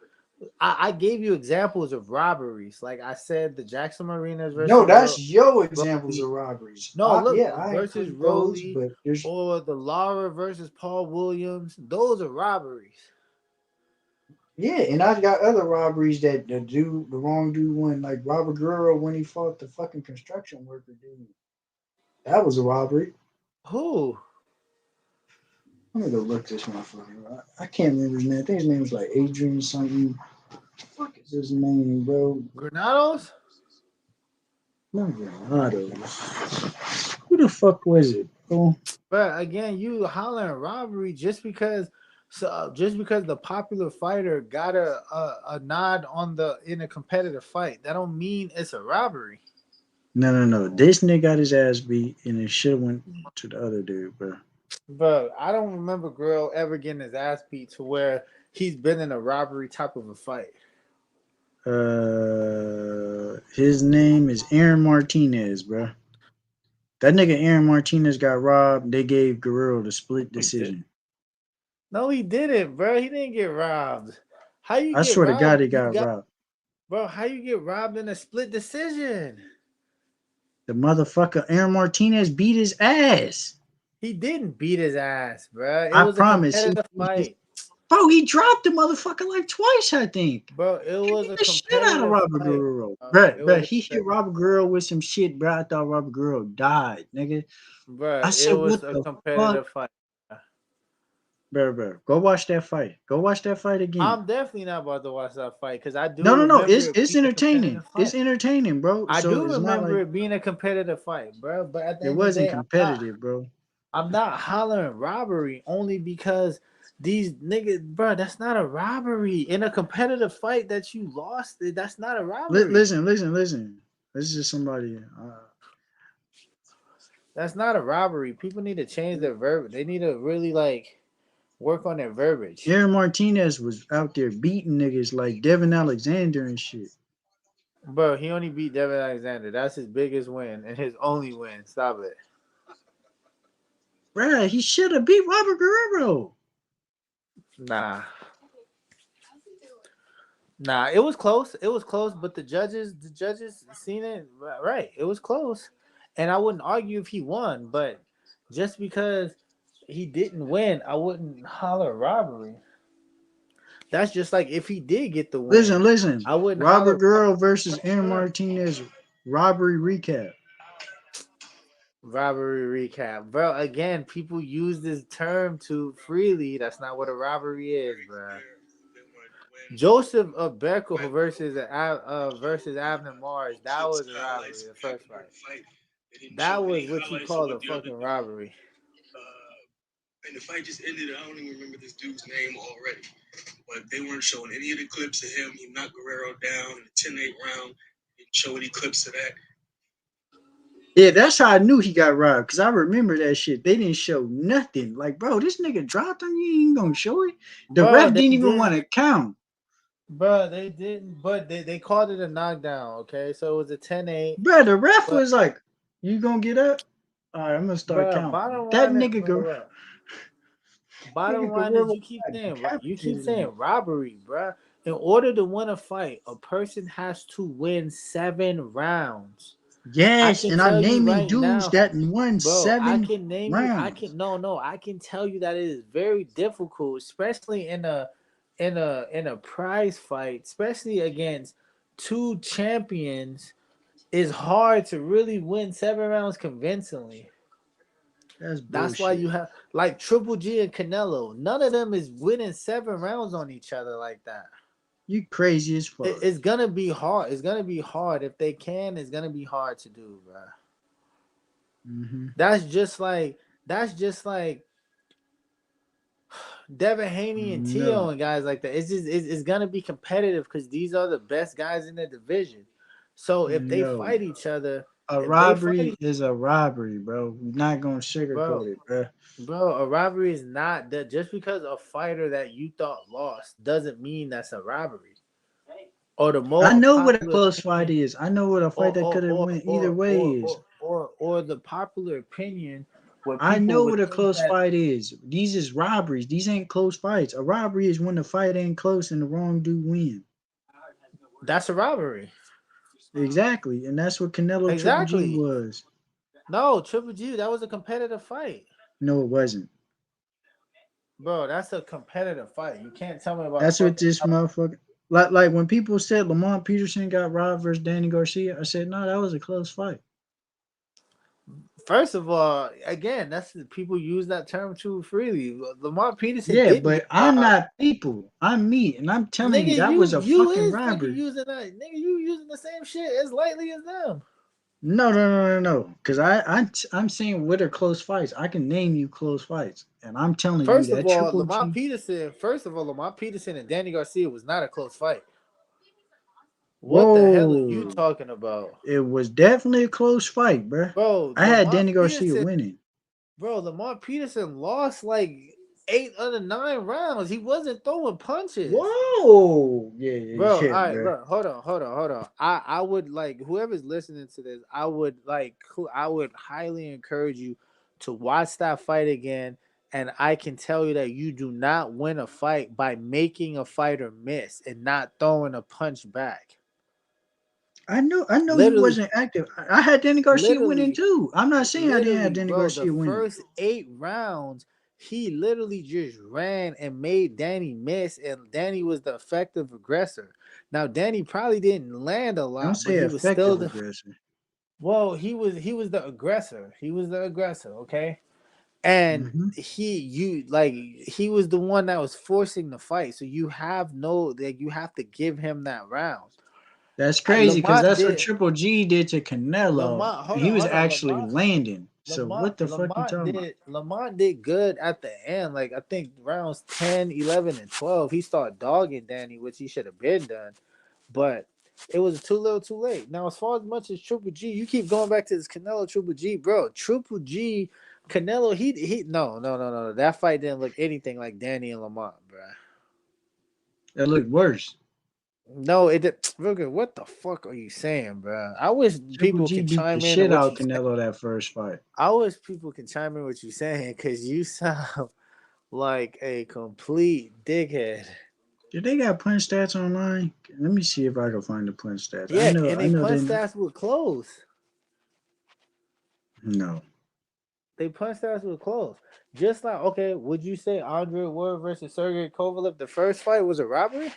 I gave you examples of robberies. Like I said, the Jackson Marinas No, versus that's your examples of Rolly. robberies. No, look, Yeah, I versus include those, Rolly but there's or the Lara versus Paul Williams. Those are robberies. yeah, and I got other robberies that the wrong dude won, like Robert Guerrero when he fought the fucking construction worker dude. That was a robbery. Who? Let me go look this motherfucker. I can't remember his name. I think his name was like Adrian something. Fuck is his name, bro? Granados? Not Granados. Who the fuck was it, bro? But again, you hollering robbery just because the popular fighter got a nod on the in a competitive fight. That don't mean it's a robbery. No. This nigga got his ass beat, and it should have went to the other dude, bro. But I don't remember Grill ever getting his ass beat to where he's been in a robbery type of a fight. His name is Aaron Martinez, bro. That nigga Aaron Martinez got robbed. They gave Guerrero the split He did. decision. No, he didn't, bro. He didn't get robbed. How you I get swear to God, robbed? he You got got robbed. bro. How you get robbed in a split decision? The motherfucker Aaron Martinez beat his ass. He didn't beat his ass, bro. It I was a promise. competitive fight, Bro, he dropped the motherfucker like twice, I think. bro. It He was beat a the shit out of competitive Robert fight. Guerrero. Bruh, It he was hit Robert Guerrero with some shit, bro. I thought Robert Guerrero died, nigga. bro. I It said, what was a the fuck? competitive fight. Bro. Go watch that fight. Go watch that fight again. I'm definitely not about to watch that fight because I do No. remember it It's being a entertaining. competitive It's fight. entertaining, bro. I So do it's not remember like it being a competitive fight, bro. But at the it end of the wasn't day, competitive, bro. I'm not hollering robbery only because these niggas, bro. That's not a robbery in a competitive fight that you lost. That's not a robbery. Listen. This is somebody. That's not a robbery. People need to change their verb. They need to really like work on their verbiage. Aaron Martinez was out there beating niggas like Devin Alexander and shit. Bro, he only beat Devin Alexander. That's his biggest win and his only win. Stop it. Bruh, he should have beat Robert Guerrero. Nah. Nah, it was close. It was close, but the judges seen it right. It was close. And I wouldn't argue if he won, but just because he didn't win, I wouldn't holler robbery. That's just like if he did get the win, Listen. I wouldn't Robert holler Guerrero versus Aaron robbery. Martinez robbery recap. Robbery recap, bro. Again, people use this term too freely. That's not what a robbery is, bro. Joseph Beckel versus Abner Mars. That was a robbery. The first fight. That was what you call a fucking robbery. And the fight just ended. I don't even remember this dude's name already. But they weren't showing any of the clips of him. He knocked Guerrero down in the 10-8 round. They didn't show any clips of that. Yeah, that's how I knew he got robbed, because I remember that shit. They didn't show nothing. Like, bro, this nigga dropped on you, you ain't gonna show it. The Bro, ref they didn't even did. want to count. Bro, they didn't. But they called it a knockdown, okay? So it was a 10-8. Bro, the ref But, was like, you gonna get up? All right, I'm gonna start bro, counting. bottom That line is, nigga bro, go. what? Bottom Nigga line is Guerrero you keep got saying you keep saying decapitated. robbery, bro. In order to win a fight, a person has to win 7 rounds. I Yes, can and I'm tell you naming right dudes now, that won bro. I 7 can name you. I rounds. can no. I can tell you that it is very difficult, especially in a prize fight, especially against two champions. It's hard to really win 7 rounds convincingly. That's That's why bullshit. you have like Triple G and Canelo. None of them is winning 7 rounds on each other like that. You crazy as fuck. It's gonna be hard. It's gonna be hard if they can. It's gonna be hard to do, bro. Mm-hmm. That's just like Devin Haney and Tio No. and guys like that. It's gonna be competitive because these are the best guys in the division. So if they No. fight each other, A robbery is a robbery, bro. You're not gonna sugarcoat it, bro. Bro, a robbery is not that. Just because a fighter that you thought lost doesn't mean that's a robbery. Or the most I know what a close fight is. I know what a fight that could have went either way is. Or the popular opinion. I know what a close fight is. These is robberies. These ain't close fights. A robbery is when the fight ain't close and the wrong dude win. That's a robbery. Exactly, and that's what Canelo Triple G was. No, Triple G, that was a competitive fight. No, it wasn't. Bro, that's a competitive fight. You can't tell me about. That's what this motherfucker. Like when people said Lamont Peterson got robbed versus Danny Garcia, I said no, that was a close fight. First of all, again, that's people use that term too freely. Lamont Peterson. Yeah, but I'm not people. I'm me, and I'm telling you that was a fucking robbery. You using the same shit as lightly as them. No. Because I'm saying what are close fights. I can name you close fights, and I'm telling you that Lamont Peterson. First of all, Lamont Peterson and Danny Garcia was not a close fight. What the hell are you talking about? It was definitely a close fight, bro. I had Danny Garcia winning. Bro, Lamont Peterson lost like 8 out of 9 rounds. He wasn't throwing punches. Whoa. Yeah. Bro, all right, bro. Hold on. I would like whoever's listening to this, I would highly encourage you to watch that fight again. And I can tell you that you do not win a fight by making a fighter miss and not throwing a punch back. I know he wasn't active. I had Danny Garcia winning too. I'm not saying I didn't have Danny Garcia winning. The first 8 rounds, he literally just ran and made Danny miss, and Danny was the effective aggressor. Now, Danny probably didn't land a lot, Don't say but he was still the aggressor. Well, he was the aggressor. He was the aggressor, okay? And he was the one that was forcing the fight. So you have to give him that round. That's crazy because that's what Triple G did to Canelo. He was actually landing. So what the fuck you talking about? Lamont did good at the end. Like I think rounds 10, 11, and 12, he started dogging Danny, which he should have been done. But it was too little too late. Now, as far as much as Triple G, you keep going back to this Canelo Triple G, bro. Triple G, Canelo, he no. That fight didn't look anything like Danny and Lamont, bro. It looked worse. No, it did. What the fuck are you saying, bro? I wish people can chime in. Shit out Canelo that first fight. I wish people can chime in what you're saying because you sound like a complete dickhead. Did they got punch stats online? Let me see if I can find the punch stats. Yeah, and they punch stats were close. No. They punch stats were close. Just like, okay, would you say Andre Ward versus Sergey Kovalev, the first fight was a robbery?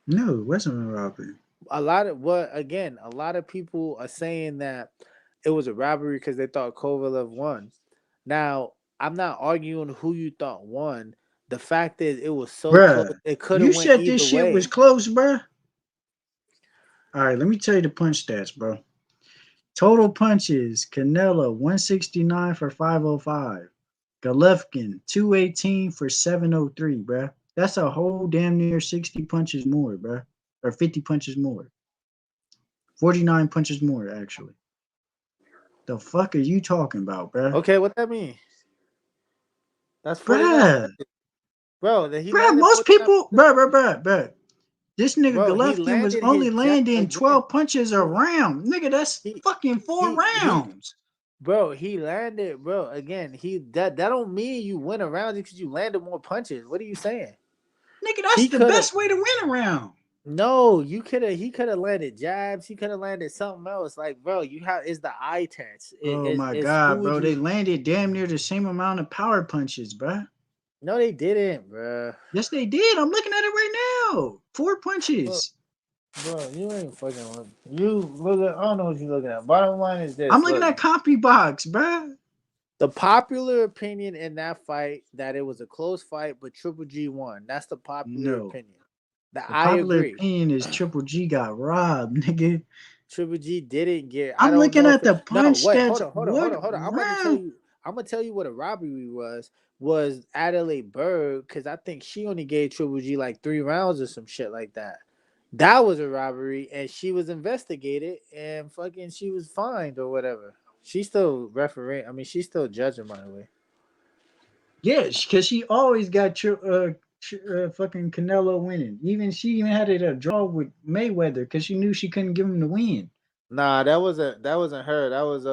No, it wasn't a robbery. A lot of people are saying that it was a robbery because they thought Kovalev won. Now, I'm not arguing who you thought won. The fact is, it was so close. It could have went either way. You said this shit was close, bro. All right, let me tell you the punch stats, bro. Total punches: Canelo 169 for 505, Golovkin 218 for 703, bro. That's a whole damn near 60 punches more, bro, or 50 punches more. 49 punches more, actually. The fuck are you talking about, bro? Okay, what that mean? That's 49. Bro, most people, bro. This nigga Golovkin was only landing 12 punches a round. Nigga, that's fucking 4 rounds. Bro, he landed, bro. Again, that don't mean you win a round because you landed more punches. What are you saying? Nigga, that's the best way to win a round. No, he could have landed jabs. He could have landed something else. Like, bro, it's the eye test. My God, bro. They landed damn near the same amount of power punches, bro. No, they didn't, bro. Yes, they did. I'm looking at it right now. 4 punches. Bro, you ain't fucking looking. I don't know what you're looking at. Bottom line is this. I'm looking at copy box, bro. The popular opinion in that fight that it was a close fight, but Triple G won. That's the popular opinion. The I popular agree. opinion is Triple G got robbed, nigga. Triple G didn't get. I I'm don't looking know if at it, the no. punch Wait, stats. What hold on. I'm about to tell round? you. I'm gonna tell you what a robbery was Adelaide Berg, because I think she only gave Triple G like 3 rounds or some shit like that. That was a robbery, and she was investigated and fucking she was fined or whatever. She's still refereeing. I mean, she's still judging, by the way. Yeah, because she always got fucking Canelo winning. She even had it a draw with Mayweather because she knew she couldn't give him the win. Nah, that wasn't her. That That was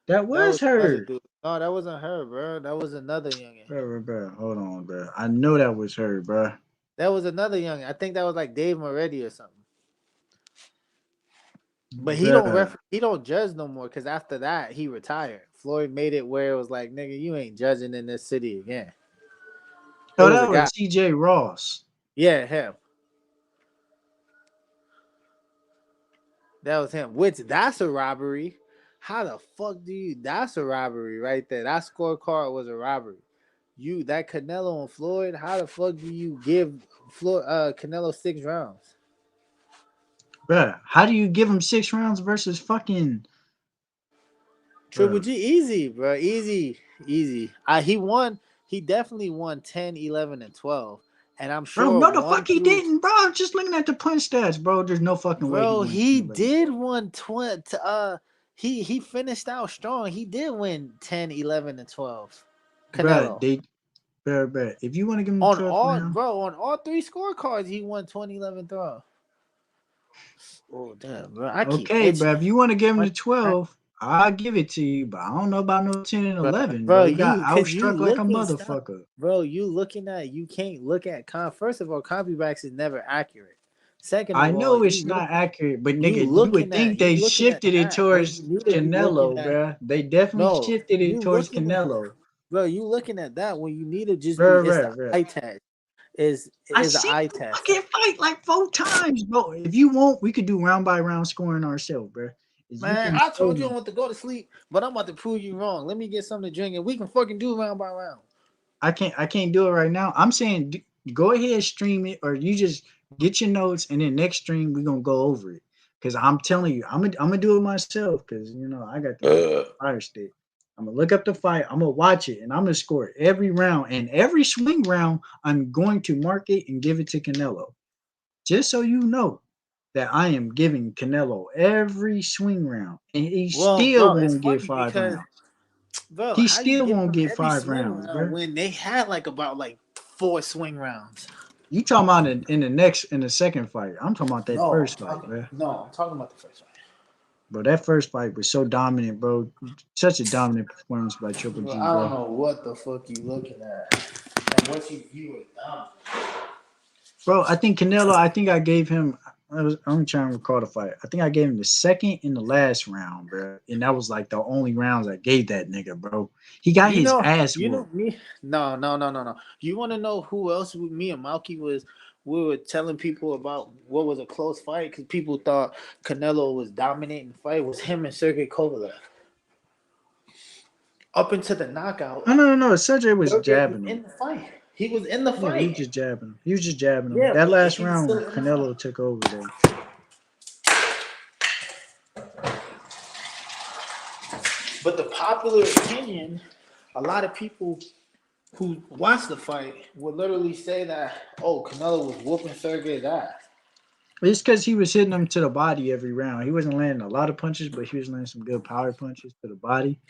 was another her. dude. No, that wasn't her, bro. That was another youngin. Bro. Hold on, bro. I know that was her, bro. That was another youngin. I think that was like Dave Moretti or something. But Bruh. he don't judge no more because after that he retired. Floyd made it where it was like, nigga, you ain't judging in this city again. It Oh, was a that guy. was CJ Ross. Yeah, him. That was him. Which that's a robbery. How the fuck do you? That's a robbery right there. That scorecard was a robbery. That Canelo and Floyd. How the fuck do you give Canelo 6 rounds? Bruh, how do you give him 6 rounds versus fucking Triple bruh. G, easy, bro, easy. He won. He definitely won 10, 11, and 12. And I'm Bro, sure no the one fuck he through. didn't, bro. I'm just looking at the punch stats, bro. There's no fucking way he Bro, won he 10, 11. did win 20. He finished out strong. He did win 10, 11, and 12. Canelo. Bruh. If you want to give him the 12th round, On all 3 scorecards, he won 20, 11, 12. Oh damn, bro. I keep okay, itching. bro. If you want to give him My- the 12, I'll give it to you. But I don't know about no 10 and Bro, 11, bro. bro, You got cause you outstruck like a looking stop. motherfucker. Bro, you can't look at first of all, CompuBacks is never accurate. Second of I all, know it's not accurate, but you nigga, you would think you they looking at shifted it that when towards you need to be looking Canelo, at bro. They definitely no, shifted it you towards looking at Canelo. bro, you looking at that when you need to just be it's the Bro. eye test. Is I the seen eye the test. fucking fight like 4 times, bro. If you want, we could do round by round scoring ourselves, bro. If you Man, can I show told you I me, want to go to sleep, but I'm about to prove you wrong. Let me get something to drink and we can fucking do round by round. I can't do it right now. I'm saying go ahead, stream it, or you just get your notes, and then next stream we're gonna go over it. Cause I'm telling you, I'm gonna do it myself. Cause I got the fire stick. I'm gonna look up the fight. I'm gonna watch it, and I'm gonna score every round. And every swing round, I'm going to mark it and give it to Canelo, just so you know that I am giving Canelo every swing round, and he Well, still bro, it's won't get funny 5 because rounds. bro, He how you still give won't them get every 5 swing rounds, round bro. when they had like about like 4 swing rounds? You talking about in the second fight? I'm talking about that first fight, bro. I'm talking about the first one. Bro, that first fight was so dominant, bro. Such a dominant performance by Triple Bro, G, I don't bro. know what the fuck you looking at. And what you view as dumb. Bro, I think Canelo. I think I gave him. I'm trying to recall the fight. I think I gave him the second and the last round, bro. And that was like the only rounds I gave that nigga, bro. He got his ass You know whooped. me. No. You want to know who else with me and Malky was? We were telling people about what was a close fight because people thought Canelo was dominating the fight. Was him and Sergey Kovalev up into the knockout? No. Sergey was Sergey was jabbing him. in the fight. He was in the Yeah, he was fight. just jabbing him. He was just jabbing him. Yeah, That but last he was still round, in the fight. Canelo took over though. But the popular opinion, a lot of people who watched the fight would literally say that, oh, Canelo was whooping Sergey's ass. It's because he was hitting him to the body every round. He wasn't landing a lot of punches, but he was landing some good power punches to the body.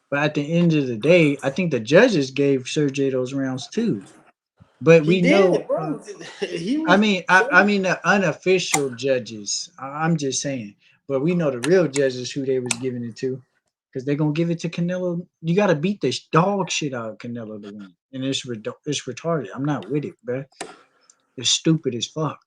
But at the end of the day, I think the judges gave Sergey those rounds too. But He we did, know, bro. He I was. mean, I mean the unofficial judges. I'm just saying, but we know the real judges who they was giving it to, because they're gonna give it to Canelo. You got to beat the dog shit out of Canelo to win, and it's retarded. I'm not with it, bro. It's stupid as fuck.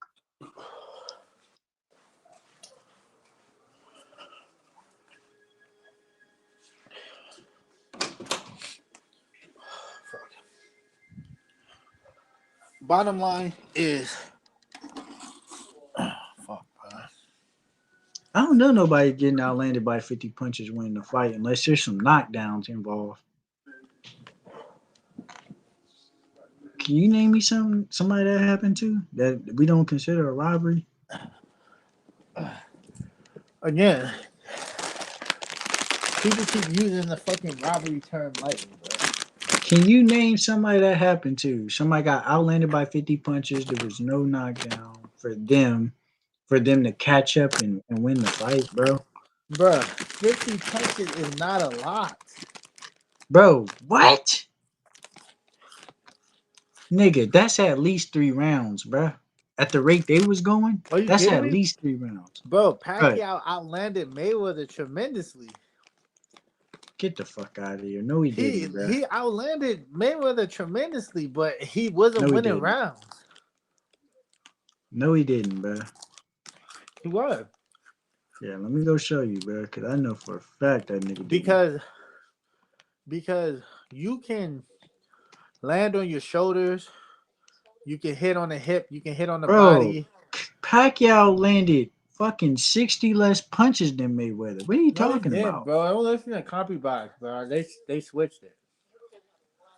Bottom line is, fuck, bro. I don't know nobody getting outlanded by 50 punches winning the fight unless there's some knockdowns involved. Can you name me somebody that happened to that we don't consider a robbery? Again, people keep using the fucking robbery term lightly, bro. Can you name somebody that happened to? Somebody got outlanded by 50 punches. There was no knockdown for them to catch up and win the fight, bro. Bruh, 50 punches is not a lot. Bro, what? Nigga, that's at least 3 rounds, bro. At the rate they was going, Are you that's kidding at me? least 3 rounds. Bro, Right. Pacquiao outlanded Mayweather tremendously. Get the fuck out of here. No, he didn't, bro. He outlanded Mayweather tremendously, but he wasn't No, he winning didn't. rounds. No, he didn't, bro. He was. Yeah, let me go show you, bro, because I know for a fact that nigga Because you can land on your shoulders, you can hit on the hip, you can hit on the bro, body. Pacquiao landed fucking 60 less punches than Mayweather. What are you talking about? Bro. I don't listen to Copy Box, bro. They switched it.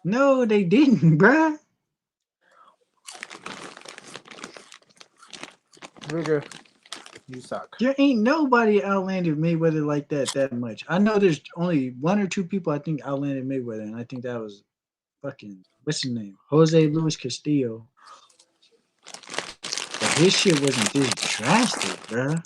No, they didn't, bro. Rigger, you suck. There ain't nobody outlanded Mayweather like that much. I know there's only 1 or 2 people I think outlanded Mayweather, and I think that was fucking, what's his name? Jose Luis Castillo. But his shit wasn't this drastic, bro.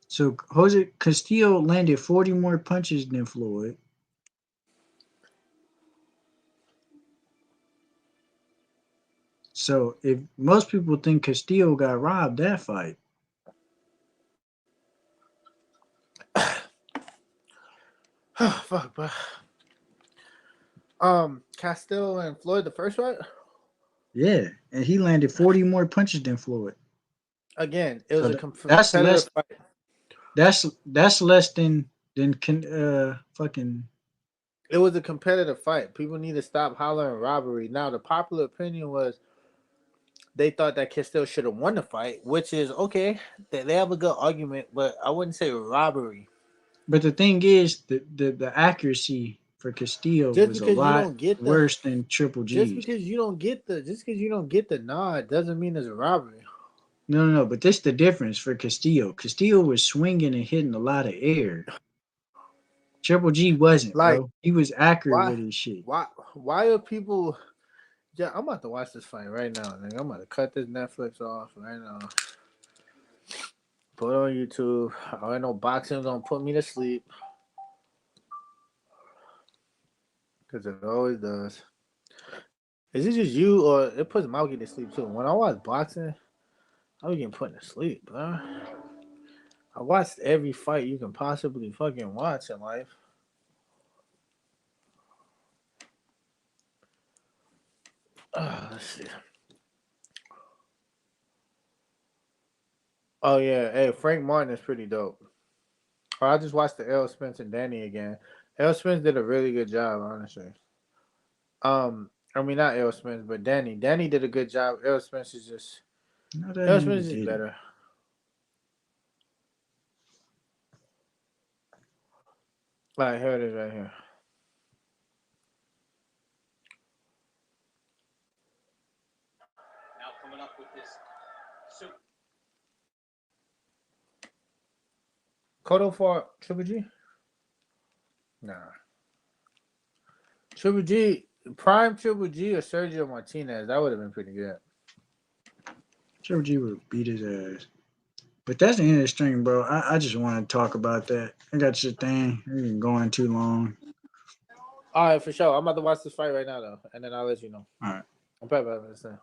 So Jose Castillo landed 40 more punches than Floyd. So if most people think Castillo got robbed that fight. Fuck, bro. Castillo and Floyd, the first fight? Yeah, and he landed 40 more punches than Floyd. Again, it was So a that's competitive less. fight. That's less than fucking. It was a competitive fight. People need to stop hollering robbery. Now, the popular opinion was they thought that Castillo should have won the fight, which is okay. They have a good argument, but I wouldn't say robbery. But the thing is, the accuracy for Castillo Just was a because you lot don't get the worse than Triple G's. just because you don't get the nod doesn't mean it's a robbery. No. But this the difference for Castillo. Castillo was swinging and hitting a lot of air. Triple G wasn't, Like, bro. He was accurate why with his shit. why are people? Yeah, I'm about to watch this fight right now. Nigga. I'm about to cut this Netflix off right now. Put it on YouTube. I know boxing gonna put me to sleep. Because it always does. Is it just you or it puts Malky to sleep too? When I watch boxing, I be getting put to sleep, bro. I watched every fight you can possibly fucking watch in life. Let's see. Oh yeah, hey, Frank Martin is pretty dope. I just watched the Errol Spence and Danny again. Errol Spence did a really good job, honestly. I mean not Errol Spence, but Danny. Danny did a good job. Errol Spence is just Errol Spence is better. All right, here it is right here. Now coming up with this. Cotto for Triple G? Nah. Triple G, prime Triple G or Sergio Martinez, that would have been pretty good. Triple G would beat his ass. But that's the end of the stream, bro. I just want to talk about that. I got your thing. We've been going too long. All right, for sure. I'm about to watch this fight right now, though, and then I'll let you know. All right. I'm probably about to listen.